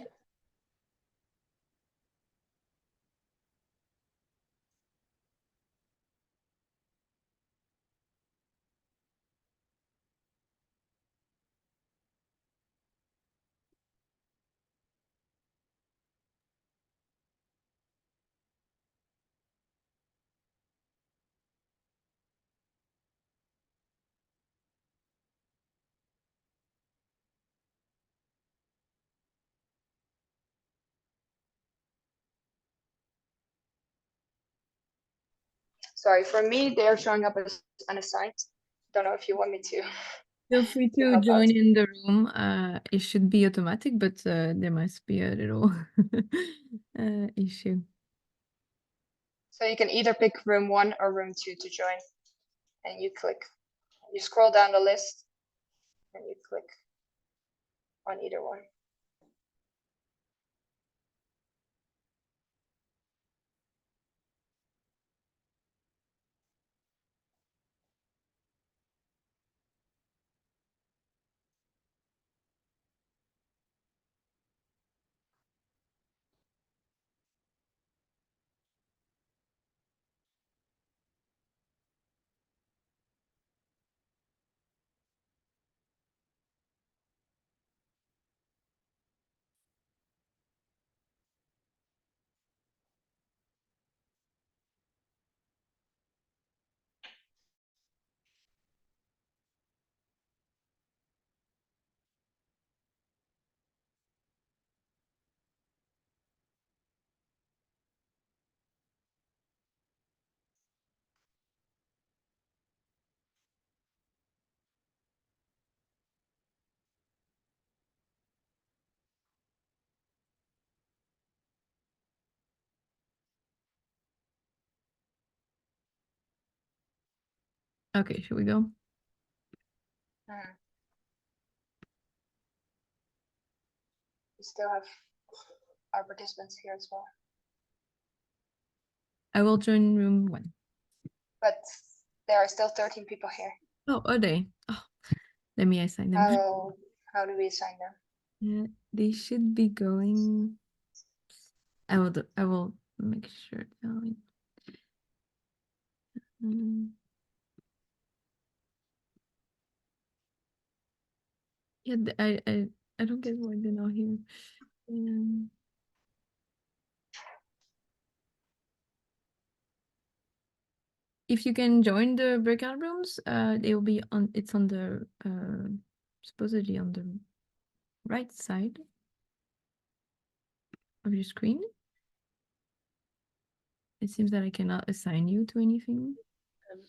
Sorry, for me, they are showing up as unassigned. Don't know if you want me to. Feel free to join in the room. It should be automatic, but there must be a little issue. So you can either pick room 1 or room 2 to join, and you scroll down the list, and you click on either one. Okay, should we go? We still have our participants here as well. I will join room 1. But there are still 13 people here. Oh, are they? Oh, let me assign them. How do we assign them? Yeah, they should be going. I will make sure. Yeah, I don't get why they're not here. If you can join the breakout rooms, they will be on. It's on the supposedly on the right side of your screen. It seems that I cannot assign you to anything. I'm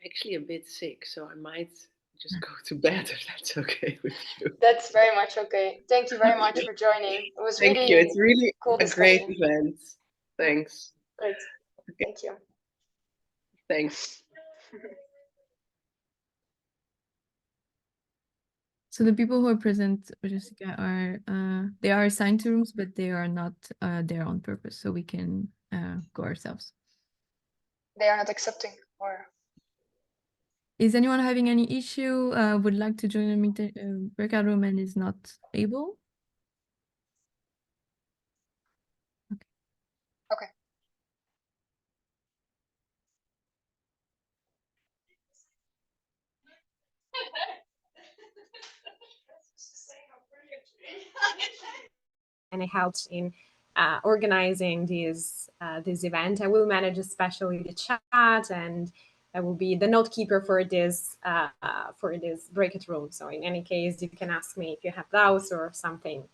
actually a bit sick, so I might just go to bed if that's okay with you. That's very much okay. Thank you very much for joining. It was Thank really you. It's really cool a great discussion. event. Thanks. Great. Thank you. Thanks. So the people who are present, Jessica, are they are assigned to rooms, but they are not there on purpose, so we can go ourselves. They are not accepting, or Is anyone having any issue? Would like to join a meeting, breakout room and is not able? okay. And it helps in organizing this event. I will manage especially the chat, and I will be the note keeper for this breakout room. So in any case, you can ask me if you have doubts or something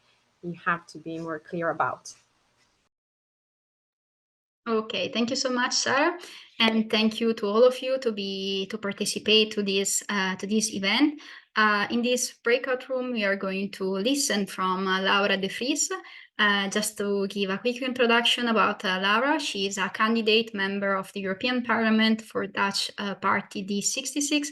you have to be more clear about. Okay, thank you so much, Sarah, and thank you to all of you to participate to this event. In this breakout room, we are going to listen from Laura De Vries. Just to give a quick introduction about Laura, she is a candidate member of the European Parliament for Dutch Party D66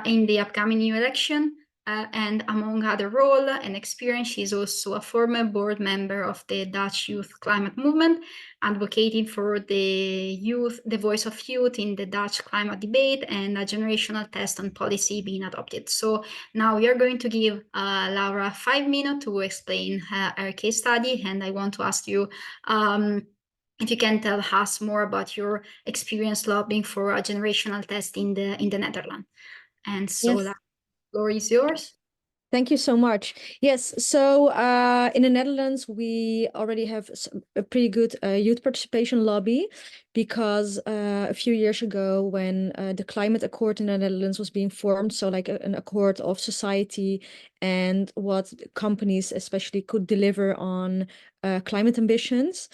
in the upcoming new election. And among other role and experience, she is also a former board member of the Dutch Youth Climate Movement, advocating for the voice of youth in the Dutch climate debate, and a generational test on policy being adopted. So now we are going to give Laura 5 minutes to explain her case study, and I want to ask you if you can tell us more about your experience lobbying for a generational test in the Netherlands. And so Yes. the floor is yours. Thank you so much. Yes, so in the Netherlands, we already have a pretty good youth participation lobby, because a few years ago, when the climate accord in the Netherlands was being formed, so like an accord of society and what companies especially could deliver on climate ambitions,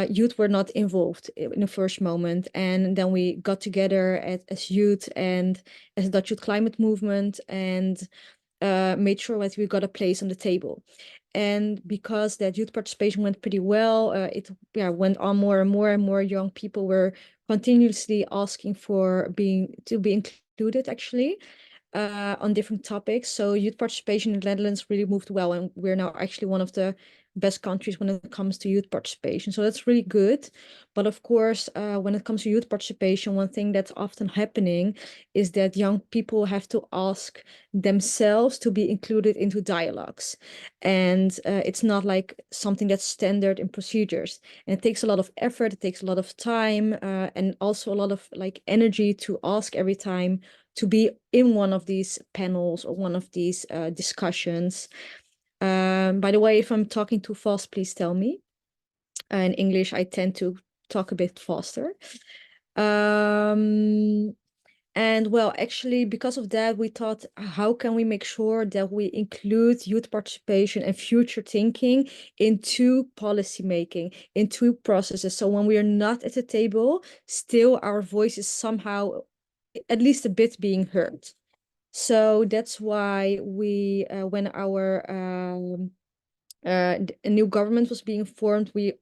youth were not involved in the first moment. And then we got together as youth and as Dutch Youth Climate Movement, and made sure that we got a place on the table. And because that youth participation went pretty well, it went on more and more young people were continuously asking to be included actually on different topics. So youth participation in the Netherlands really moved well, and we're now actually one of the best countries when it comes to youth participation. So that's really good. But of course, when it comes to youth participation, one thing that's often happening is that young people have to ask themselves to be included into dialogues. And it's not like something that's standard in procedures. And it takes a lot of effort, it takes a lot of time, and also a lot of like energy to ask every time to be in one of these panels or one of these discussions. By the way, if I'm talking too fast, please tell me. In English, I tend to talk a bit faster. And well, actually, because of that, we thought, how can we make sure that we include youth participation and future thinking into policy making, into processes? So when we are not at the table, still our voice is somehow at least a bit being heard. So that's why we, when a new government was being formed, we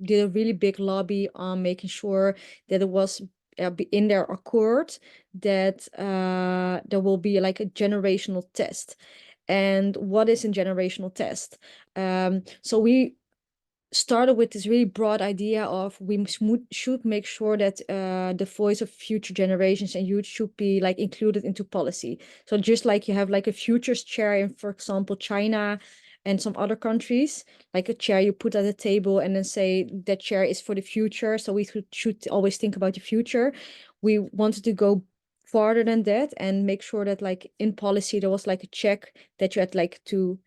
did a really big lobby on making sure that it was in their accord that there will be like a generational test. And what is a generational test? So we started with this really broad idea of we should make sure that the voice of future generations and youth should be like included into policy. So just like you have like a futures chair in, for example, China and some other countries, like a chair you put at a table and then say that chair is for the future. So we should always think about the future. We wanted to go farther than that and make sure that like in policy there was like a check that you had like to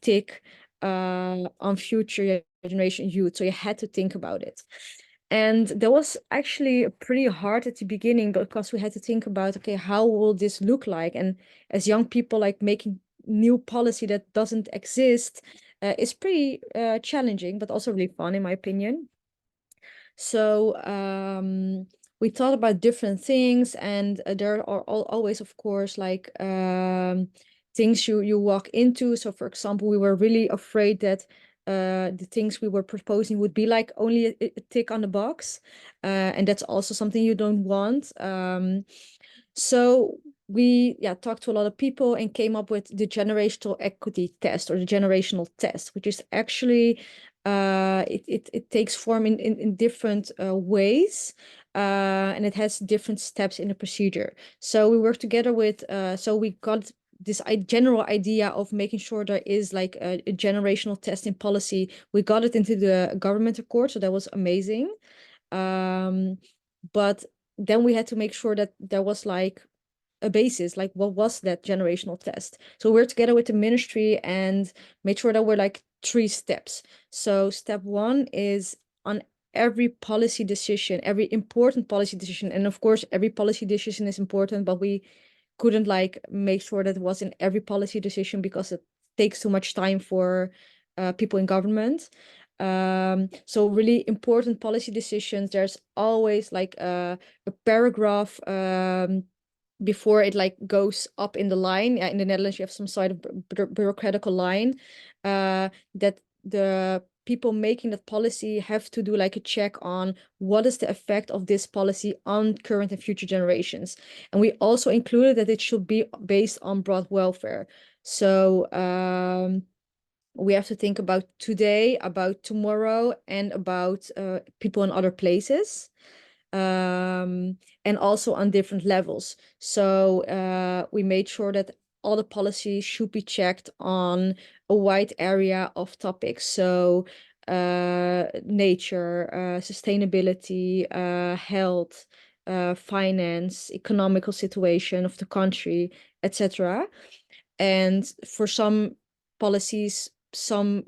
tick on future generation youth. So you had to think about it. And that was actually pretty hard at the beginning, because we had to think about, okay, how will this look like? And as young people, like making new policy that doesn't exist is pretty challenging, but also really fun in my opinion. So we thought about different things, and there are always, of course, like things you walk into. So for example, we were really afraid that the things we were proposing would be like only a tick on the box, and that's also something you don't want. So we talked to a lot of people and came up with the generational equity test, or the generational test, which is actually it takes form in different ways, and it has different steps in the procedure. So we worked together with so we got this general idea of making sure there is like a generational test in policy. We got it into the government accord, so that was amazing. But then we had to make sure that there was like a basis, like what was that generational test. So we're together with the ministry and made sure that we're like 3 steps. So step 1 is on every policy decision, every important policy decision, and of course every policy decision is important, but we couldn't like make sure that it was in every policy decision because it takes too much time for people in government. So really important policy decisions, there's always like a paragraph before it like goes up in the line. In the Netherlands, you have some sort of bureaucratical line that the people making that policy have to do like a check on what is the effect of this policy on current and future generations. And we also included that it should be based on broad welfare. So we have to think about today, about tomorrow, and about people in other places. And also on different levels. So we made sure that all the policies should be checked on a wide area of topics. So nature, sustainability, health, finance, economical situation of the country, etc. And for some policies, some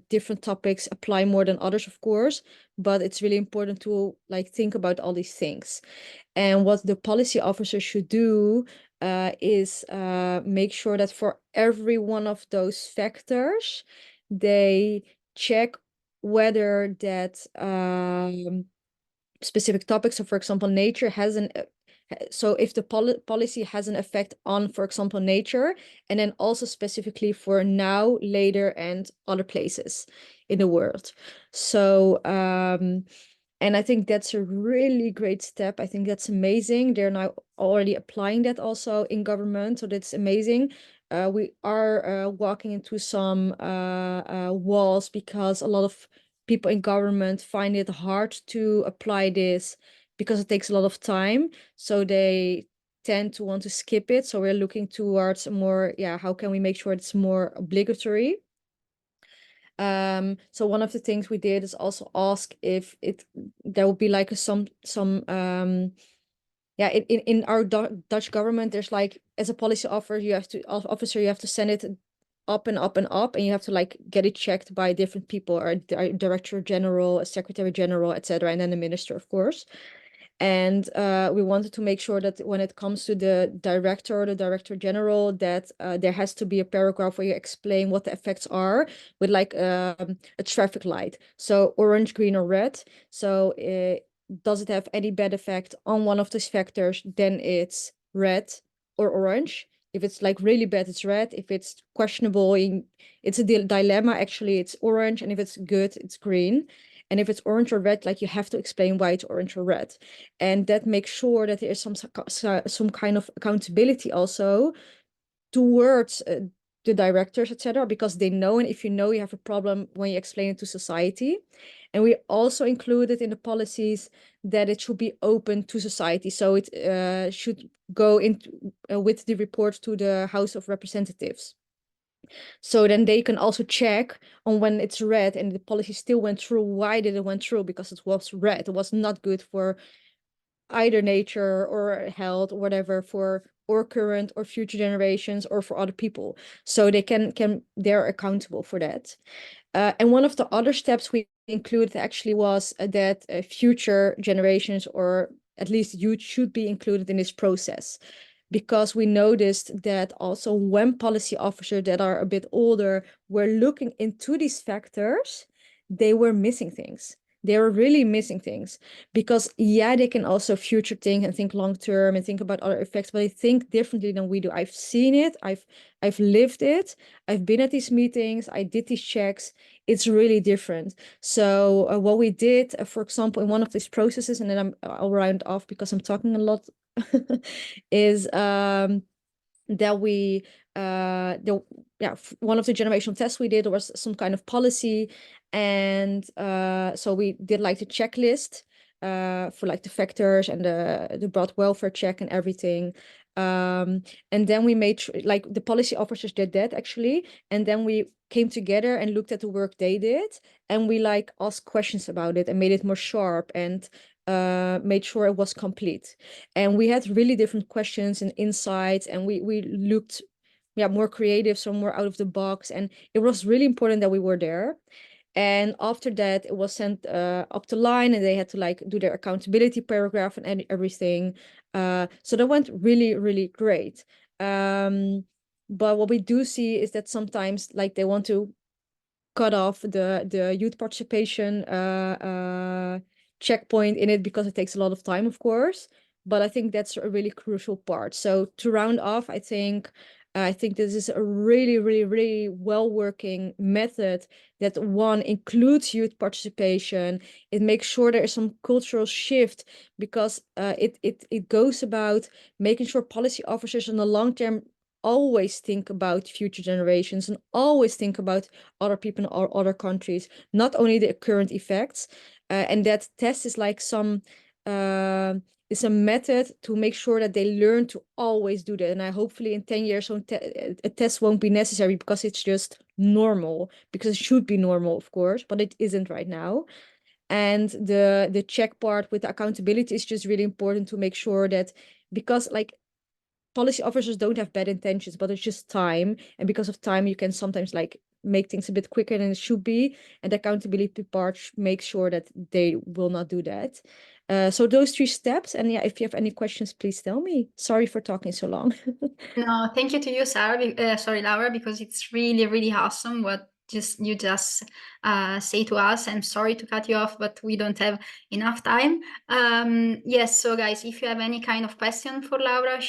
different topics apply more than others, of course, but it's really important to like think about all these things. And what the policy officer should do is make sure that for every one of those factors, they check whether that specific topics, so for example, nature has an so if the policy has an effect on, for example, nature, and then also specifically for now, later, and other places in the world. So and I think that's a really great step. I think that's amazing. They're now already applying that also in government, so that's amazing. We are walking into some walls because a lot of people in government find it hard to apply this because it takes a lot of time. So they tend to want to skip it. So we're looking towards more, how can we make sure it's more obligatory? So one of the things we did is also ask if there will be like in our Dutch government, there's like, as a policy officer, you have to send it up and up and up, and you have to like get it checked by different people, or director general, a secretary general, etc., and then the minister, of course. And we wanted to make sure that when it comes to the director or the director general, that there has to be a paragraph where you explain what the effects are with like a traffic light. So orange, green, or red. So does it have any bad effect on one of those factors, then it's red or orange. If it's like really bad, it's red. If it's questionable, it's a dilemma, actually, it's orange. And if it's good, it's green. And if it's orange or red, like you have to explain why it's orange or red. And that makes sure that there is some kind of accountability also towards the directors, etc., because they know, and if you know you have a problem when you explain it to society. And we also included in the policies that it should be open to society. So it should go into with the report to the House of Representatives. So then they can also check on when it's red and the policy still went through. Why did it went through? Because it was red. It was not good for either nature or health or whatever, for or current or future generations or for other people. So they they're accountable for that. And one of the other steps we included actually was that future generations, or at least youth, should be included in this process. Because we noticed that also when policy officers that are a bit older were looking into these factors, they were missing things. They were really missing things because they can also future think and think long term and think about other effects, but they think differently than we do. I've seen it. I've lived it. I've been at these meetings. I did these checks. it's really different. So what we did, for example, in one of these processes, and then I'll round off because I'm talking a lot, is that we one of the generational tests we did was some kind of policy, and so we did like the checklist for like the factors and the broad welfare check and everything. And then we made like the policy officers did that actually, and then we came together and looked at the work they did, and we like asked questions about it and made it more sharp and made sure it was complete. And we had really different questions and insights, and we looked more creative, so more out of the box, and it was really important that we were there. And after that, it was sent up the line, and they had to like do their accountability paragraph and everything. So that went really, really great. But what we do see is that sometimes like they want to cut off the youth participation checkpoint in it because it takes a lot of time, of course. But I think that's a really crucial part. So to round off, I think this is a really, really, really well working method that one includes youth participation. It makes sure there is some cultural shift because it goes about making sure policy officers in the long term always think about future generations and always think about other people in other countries, not only the current effects. And that test is like it's a method to make sure that they learn to always do that. And I hopefully in 10 years, a test won't be necessary because it's just normal, because it should be normal, of course, but it isn't right now. And the check part with the accountability is just really important to make sure that, because like policy officers don't have bad intentions, but it's just time. And because of time, you can sometimes like make things a bit quicker than it should be. And the accountability part makes sure that they will not do that. So those 3 steps. And yeah, if you have any questions, please tell me. Sorry for talking so long. No, thank you to you, Sarah. Sorry, Laura, because it's really, really awesome what you just say to us. I'm sorry to cut you off, but we don't have enough time. Yes, so guys, if you have any kind of question for Laura,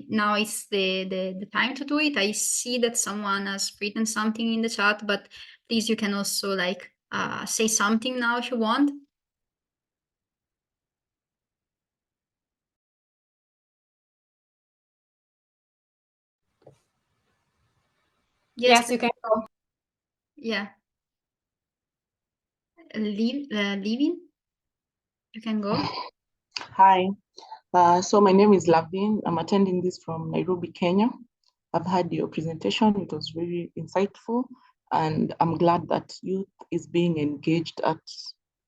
now is the time to do it. I see that someone has written something in the chat, but please, you can also like say something now if you want. Yes, you can go. Yeah. Living, you can go. Hi, so my name is Lavin. I'm attending this from Nairobi, Kenya. I've had your presentation. It was very insightful, and I'm glad that youth is being engaged at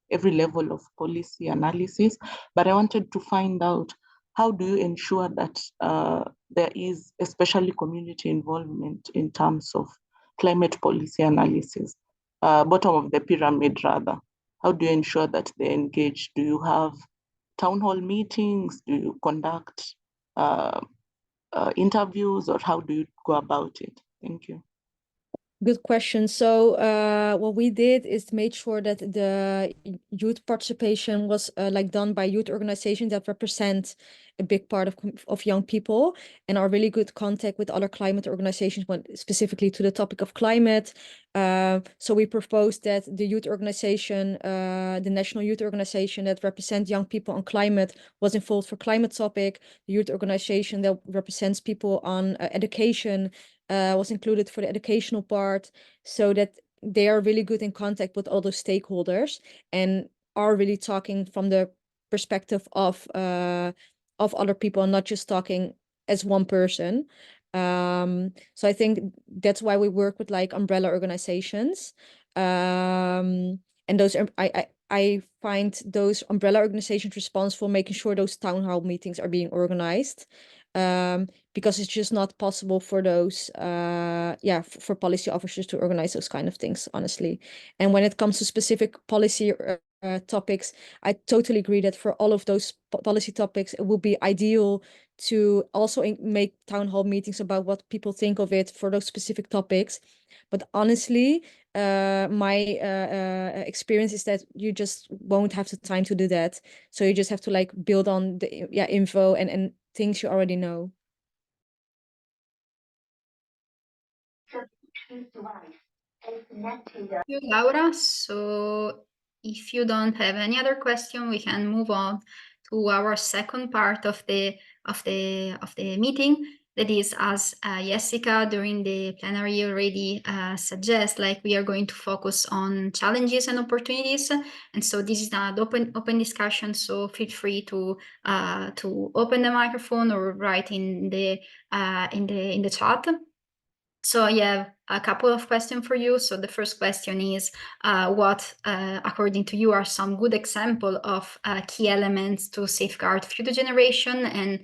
every level of policy analysis. But I wanted to find out, how do you ensure that there is especially community involvement in terms of climate policy analysis, bottom of the pyramid rather? How do you ensure that they're engaged? Do you have town hall meetings? Do you conduct interviews, or how do you go about it? Thank you. Good question. So what we did is made sure that the youth participation was like done by youth organizations that represent a big part of young people and are really good contact with other climate organizations, specifically to the topic of climate. So we proposed that the youth organization, the National Youth Organization that represents young people on climate, was involved for climate topic. The youth organization that represents people on education was included for the educational part, so that they are really good in contact with all those stakeholders and are really talking from the perspective of other people and not just talking as one person. So I think that's why we work with like umbrella organizations. And those I find those umbrella organizations responsible for making sure those town hall meetings are being organized. Because it's just not possible for those for policy officers to organize those kind of things, honestly. And when it comes to specific policy topics, I totally agree that for all of those policy topics, it would be ideal to also make town hall meetings about what people think of it for those specific topics. But honestly, my experience is that you just won't have the time to do that. So you just have to like build on the info and things you already know. Thank you, Laura. So if you don't have any other question, we can move on to our second part of the meeting. That is, as Jessica during the plenary already suggests, like we are going to focus on challenges and opportunities. And so this is an open discussion. So feel free to open the microphone or write in the chat. So I have a couple of questions for you. So the first question is, what, according to you, are some good examples of key elements to safeguard future generation? And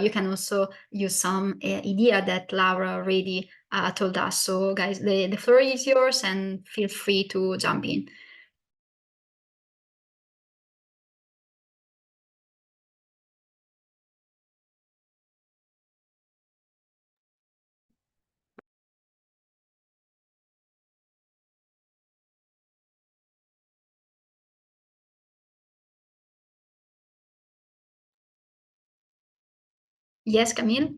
you can also use some idea that Laura already told us. So guys, the floor is yours and feel free to jump in. Yes, Camille?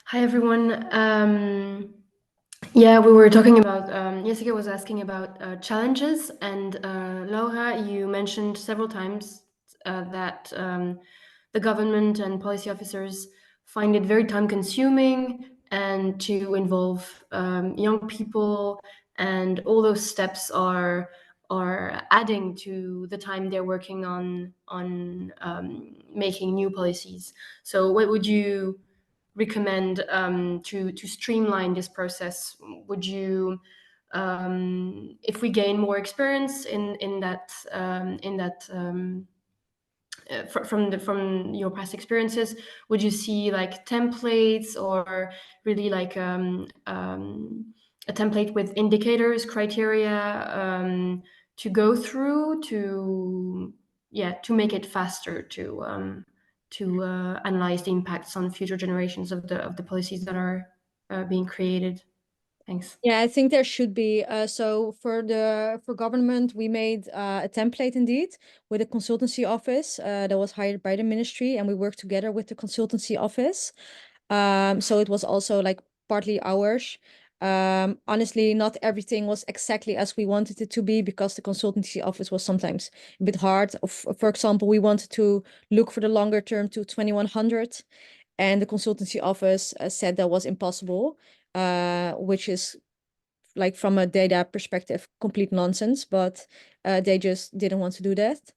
Hi, everyone. Yeah, we were talking about, Jessica was asking about challenges, and Laura, you mentioned several times that the government and policy officers find it very time consuming and to involve young people, and all those steps are adding to the time they're working on making new policies. So what would you recommend to streamline this process? Would you, if we gain more experience in that from your past experiences, would you see like templates, or really like a template with indicators, criteria to go through to make it faster to analyze the impacts on future generations of the policies that are being created? Thanks. Yeah, I think there should be. So for government, we made a template indeed with a consultancy office that was hired by the ministry, and we worked together with the consultancy office. So it was also like partly ours. Honestly, not everything was exactly as we wanted it to be, because the consultancy office was sometimes a bit hard. For example, we wanted to look for the longer term to 2100, and the consultancy office said that was impossible, which is, like, from a data perspective, complete nonsense, but they just didn't want to do that.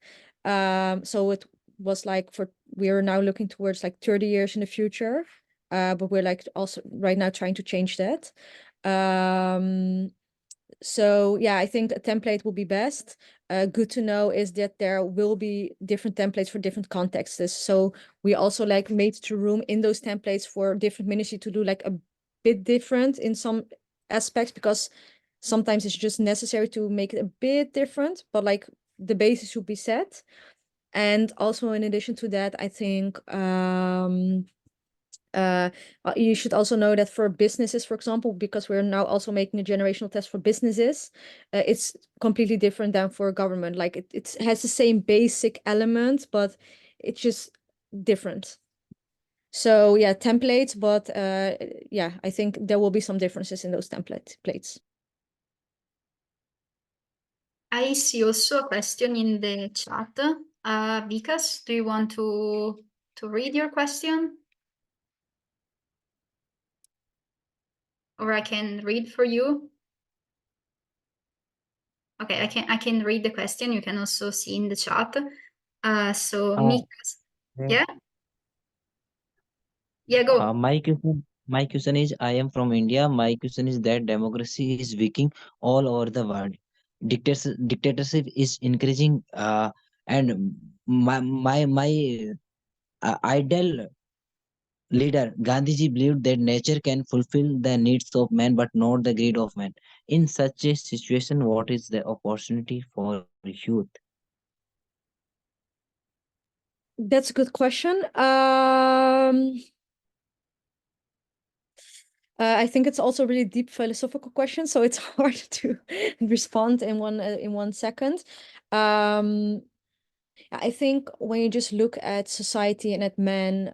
So it was like, we are now looking towards like 30 years in the future, but we're like also right now trying to change that. So yeah, I think a template will be best. Good to know is that there will be different templates for different contexts. So we also like made the room in those templates for different ministry to do like a bit different in some aspects, because sometimes it's just necessary to make it a bit different, but like the basis should be set. And also in addition to that, I think you should also know that for businesses, for example, because we're now also making a generational test for businesses, it's completely different than for government. Like it has the same basic element, but it's just different. So yeah, templates, but yeah, I think there will be some differences in those templates. I see also a question in the chat. Vikas, do you want to read your question? Or I can read for you. Okay, I can read the question. You can also see in the chat. So Mikas, yeah? Yeah, go. My question is, I am from India. My question is that democracy is weakening all over the world. Dictatorship is increasing, and my ideal leader Gandhiji believed that nature can fulfill the needs of man, but not the greed of man. In such a situation, what is the opportunity for youth? That's a good question. I think it's also a really deep philosophical question, so it's hard to respond in one second. I think when you just look at society and at men,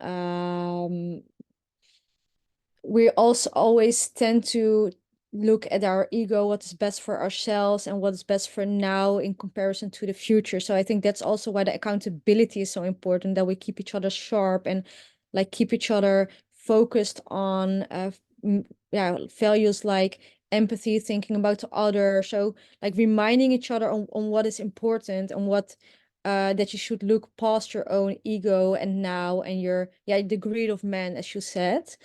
we also always tend to look at our ego, what is best for ourselves and what is best for now in comparison to the future. So I think that's also why the accountability is so important, that we keep each other sharp and like keep each other focused on values like empathy, thinking about the other. So like reminding each other on what is important and what that you should look past your own ego and now and your the greed of man, as you said.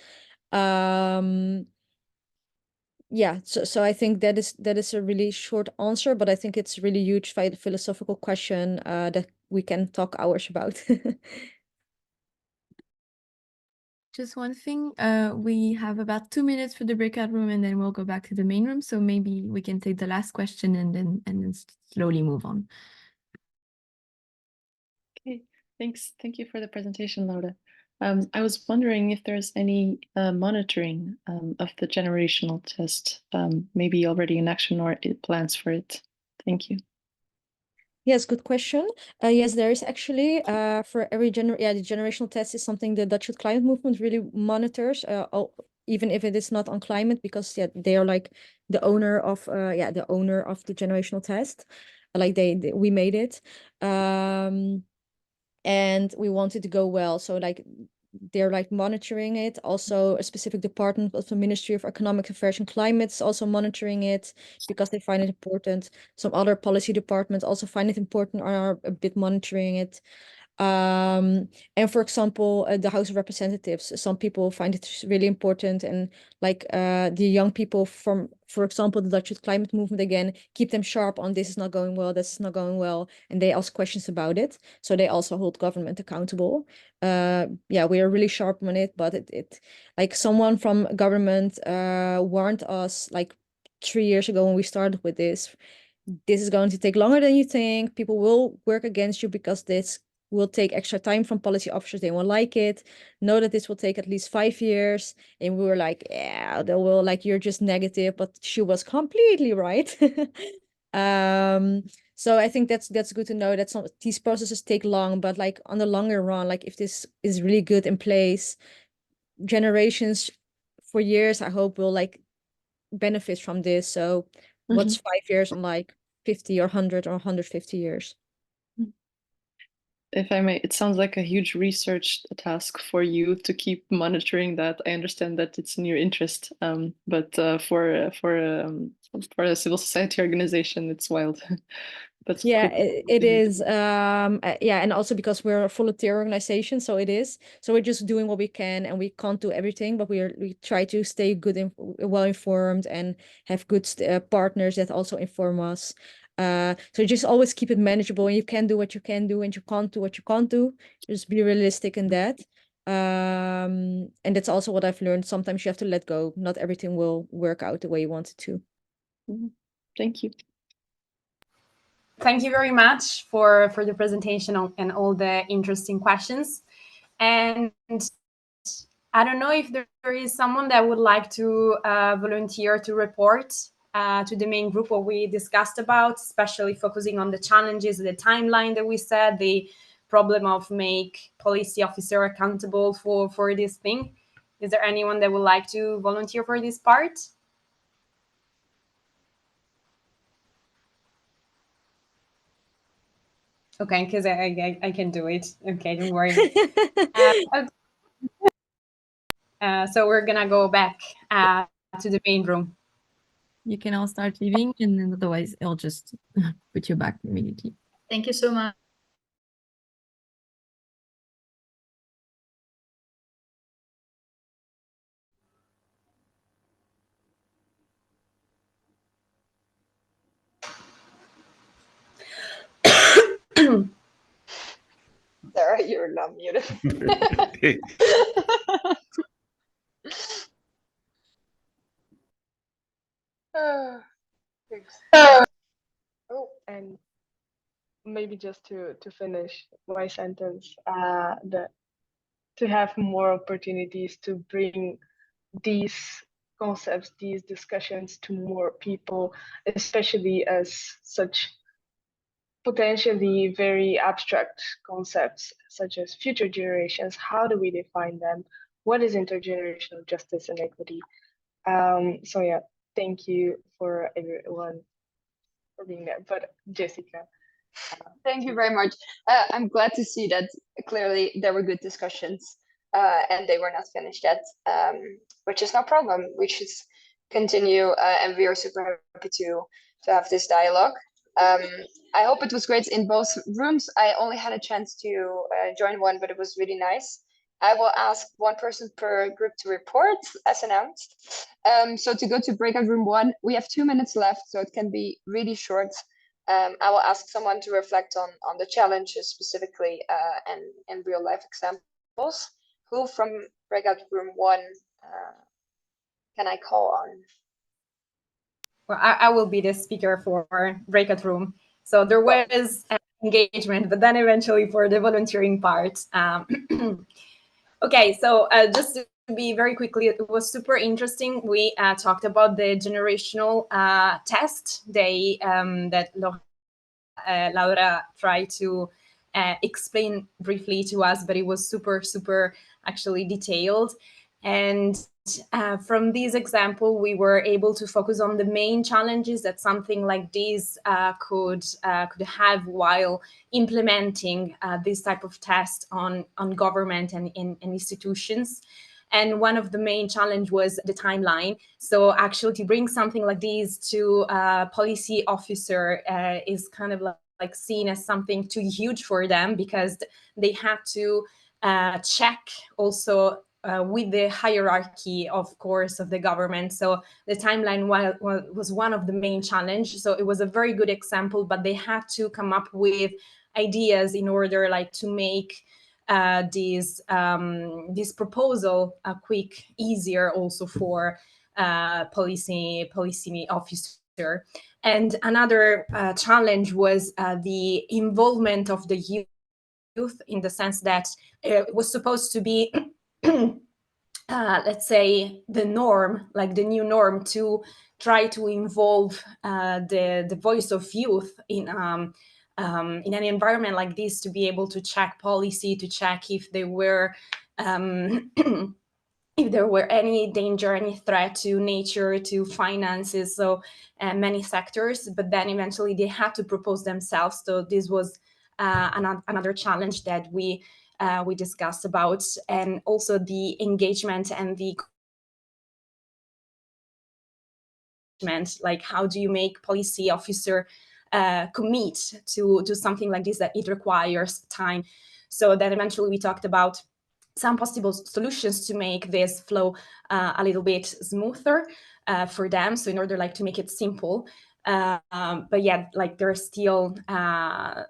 Yeah, so I think that is a really short answer, but I think it's a really huge philosophical question that we can talk hours about. Just one thing, we have about 2 minutes for the breakout room and then we'll go back to the main room. So maybe we can take the last question and then slowly move on. Okay, thanks. Thank you for the presentation, Laura. I was wondering if there's any monitoring of the generational test, maybe already in action or plans for it. Thank you. Yes, good question. Yes, there is actually for every the generational test is something the Dutch Youth Climate Movement really monitors, even if it is not on climate, because they are like the owner of the generational test. Like we made it. And we want it to go well. So like they're like monitoring it. Also, a specific department of the Ministry of Economic Affairs and Climate is also monitoring it because they find it important. Some other policy departments also find it important, are a bit monitoring it. And for example, the House of Representatives, some people find it really important, and like the young people from, for example, the Dutch Youth Climate Movement, again, keep them sharp on this is not going well, this is not going well, and they ask questions about it. So they also hold government accountable. We are really sharp on it, but it like someone from government warned us like 3 years ago when we started with this is going to take longer than you think. People will work against you because this will take extra time from policy officers. They won't like it. Know that this will take at least 5 years. And we were like, yeah, they will, like, you're just negative. But she was completely right. So I think that's good to know that these processes take long, but like on the longer run, like if this is really good in place, generations for years, I hope will like benefit from this. So what's 5 years on like 50 or 100 or 150 years? If I may, it sounds like a huge research task for you to keep monitoring that. I understand that it's in your interest, but for a civil society organization, it's wild. That's it is. And also because we're a volunteer organization, so it is. So we're just doing what we can, and we can't do everything, but we try to stay good and well informed and have good partners that also inform us. So just always keep it manageable, and you can do what you can do, and you can't do what you can't do. Just be realistic in that. And that's also what I've learned. Sometimes you have to let go. Not everything will work out the way you want it to. Thank you. Thank you very much for the presentation and all the interesting questions. And I don't know if there is someone that would like to volunteer to report to the main group what we discussed about, especially focusing on the challenges, the timeline that we said, the problem of make policy officer accountable for this thing. Is there anyone that would like to volunteer for this part? Okay, because I can do it. Okay, don't worry. So we're gonna go back to the main room. You can all start leaving, and then otherwise I'll just put you back immediately. Thank you so much. Sarah, you're not muted. Oh, and maybe just to finish my sentence, to have more opportunities to bring these concepts, these discussions to more people, especially as such potentially very abstract concepts such as future generations. How do we define them? What is intergenerational justice and equity? So yeah, thank you for everyone for being there. But Jessica. Thank you very much. I'm glad to see that clearly there were good discussions and they were not finished yet, which is no problem. We should continue and we are super happy to have this dialogue. I hope it was great in both rooms. I only had a chance to join one, but it was really nice. I will ask one person per group to report as announced. So to go to breakout room 1, we have 2 minutes left, so it can be really short. I will ask someone to reflect on the challenges specifically and real life examples. Who from breakout room 1 can I call on? Well, I will be the speaker for breakout room. So there was engagement, but then eventually for the volunteering part. Okay, so just to be very quickly, it was super interesting. We talked about the generational test that Laura tried to explain briefly to us, but it was super actually detailed. And from this example, we were able to focus on the main challenges that something like this could have while implementing this type of test on government and in institutions. And one of the main challenge was the timeline. So actually to bring something like this to a policy officer is kind of like seen as something too huge for them, because they had to check also with the hierarchy, of course, of the government. So the timeline was one of the main challenge. So it was a very good example, but they had to come up with ideas in order like to make this proposal quick, easier also for policy officer. And another challenge was the involvement of the youth, in the sense that it was supposed to be let's say the norm, like the new norm, to try to involve the voice of youth in an environment like this, to be able to check policy, to check if there were if there were any danger, any threat to nature, to finances, so many sectors. But then eventually they had to propose themselves. So this was another challenge that we discussed about, and also the engagement and the like how do you make policy officer commit to something like this, that it requires time. So then eventually we talked about some possible solutions to make this flow a little bit smoother for them. So in order like to make it simple, but yeah, like there are still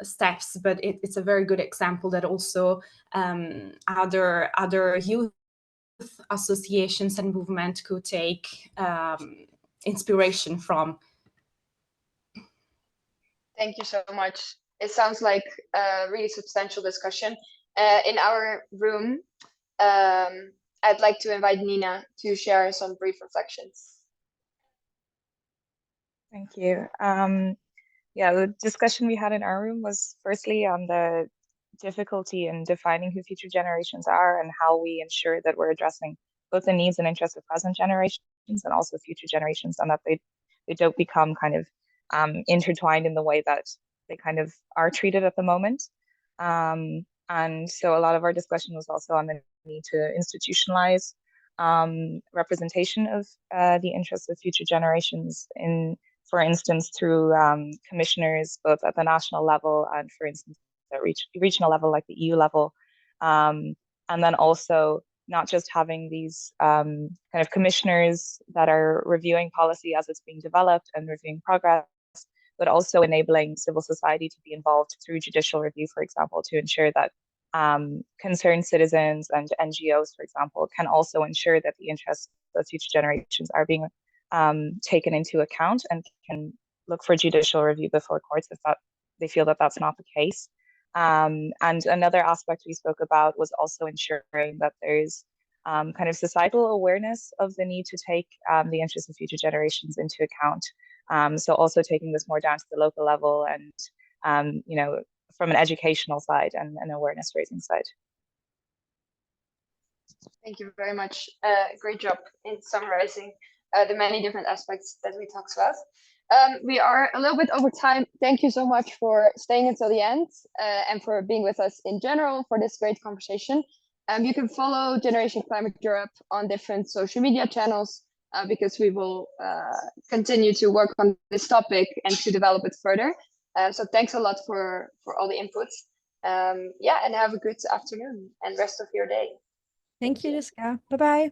steps, but it's a very good example that also other youth associations and movement could take inspiration from. Thank you so much. It sounds like a really substantial discussion. In our room, I'd like to invite Nina to share some brief reflections. Thank you. Yeah, the discussion we had in our room was firstly on the difficulty in defining who future generations are and how we ensure that we're addressing both the needs and interests of present generations and also future generations, and that they don't become kind of intertwined in the way that they kind of are treated at the moment. And so a lot of our discussion was also on the need to institutionalize representation of the interests of future generations, in, for instance, through commissioners, both at the national level and, for instance, at regional level, like the EU level. And then also not just having these kind of commissioners that are reviewing policy as it's being developed and reviewing progress, but also enabling civil society to be involved through judicial review, for example, to ensure that concerned citizens and NGOs, for example, can also ensure that the interests of future generations are being taken into account and can look for judicial review before courts if they feel that that's not the case. And another aspect we spoke about was also ensuring that there's kind of societal awareness of the need to take the interests of future generations into account. So also taking this more down to the local level and, you know, from an educational side and an awareness raising side. Thank you very much. Great job in summarizing. the many different aspects that we talked about. We are a little bit over time. Thank you so much for staying until the end and for being with us in general for this great conversation. You can follow Generation Climate Europe on different social media channels because we will continue to work on this topic and to develop it further. So thanks a lot for all the inputs. Yeah, and have a good afternoon and rest of your day. Thank you, Jessica. Bye-bye.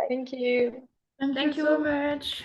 Thank you. Thank you so much.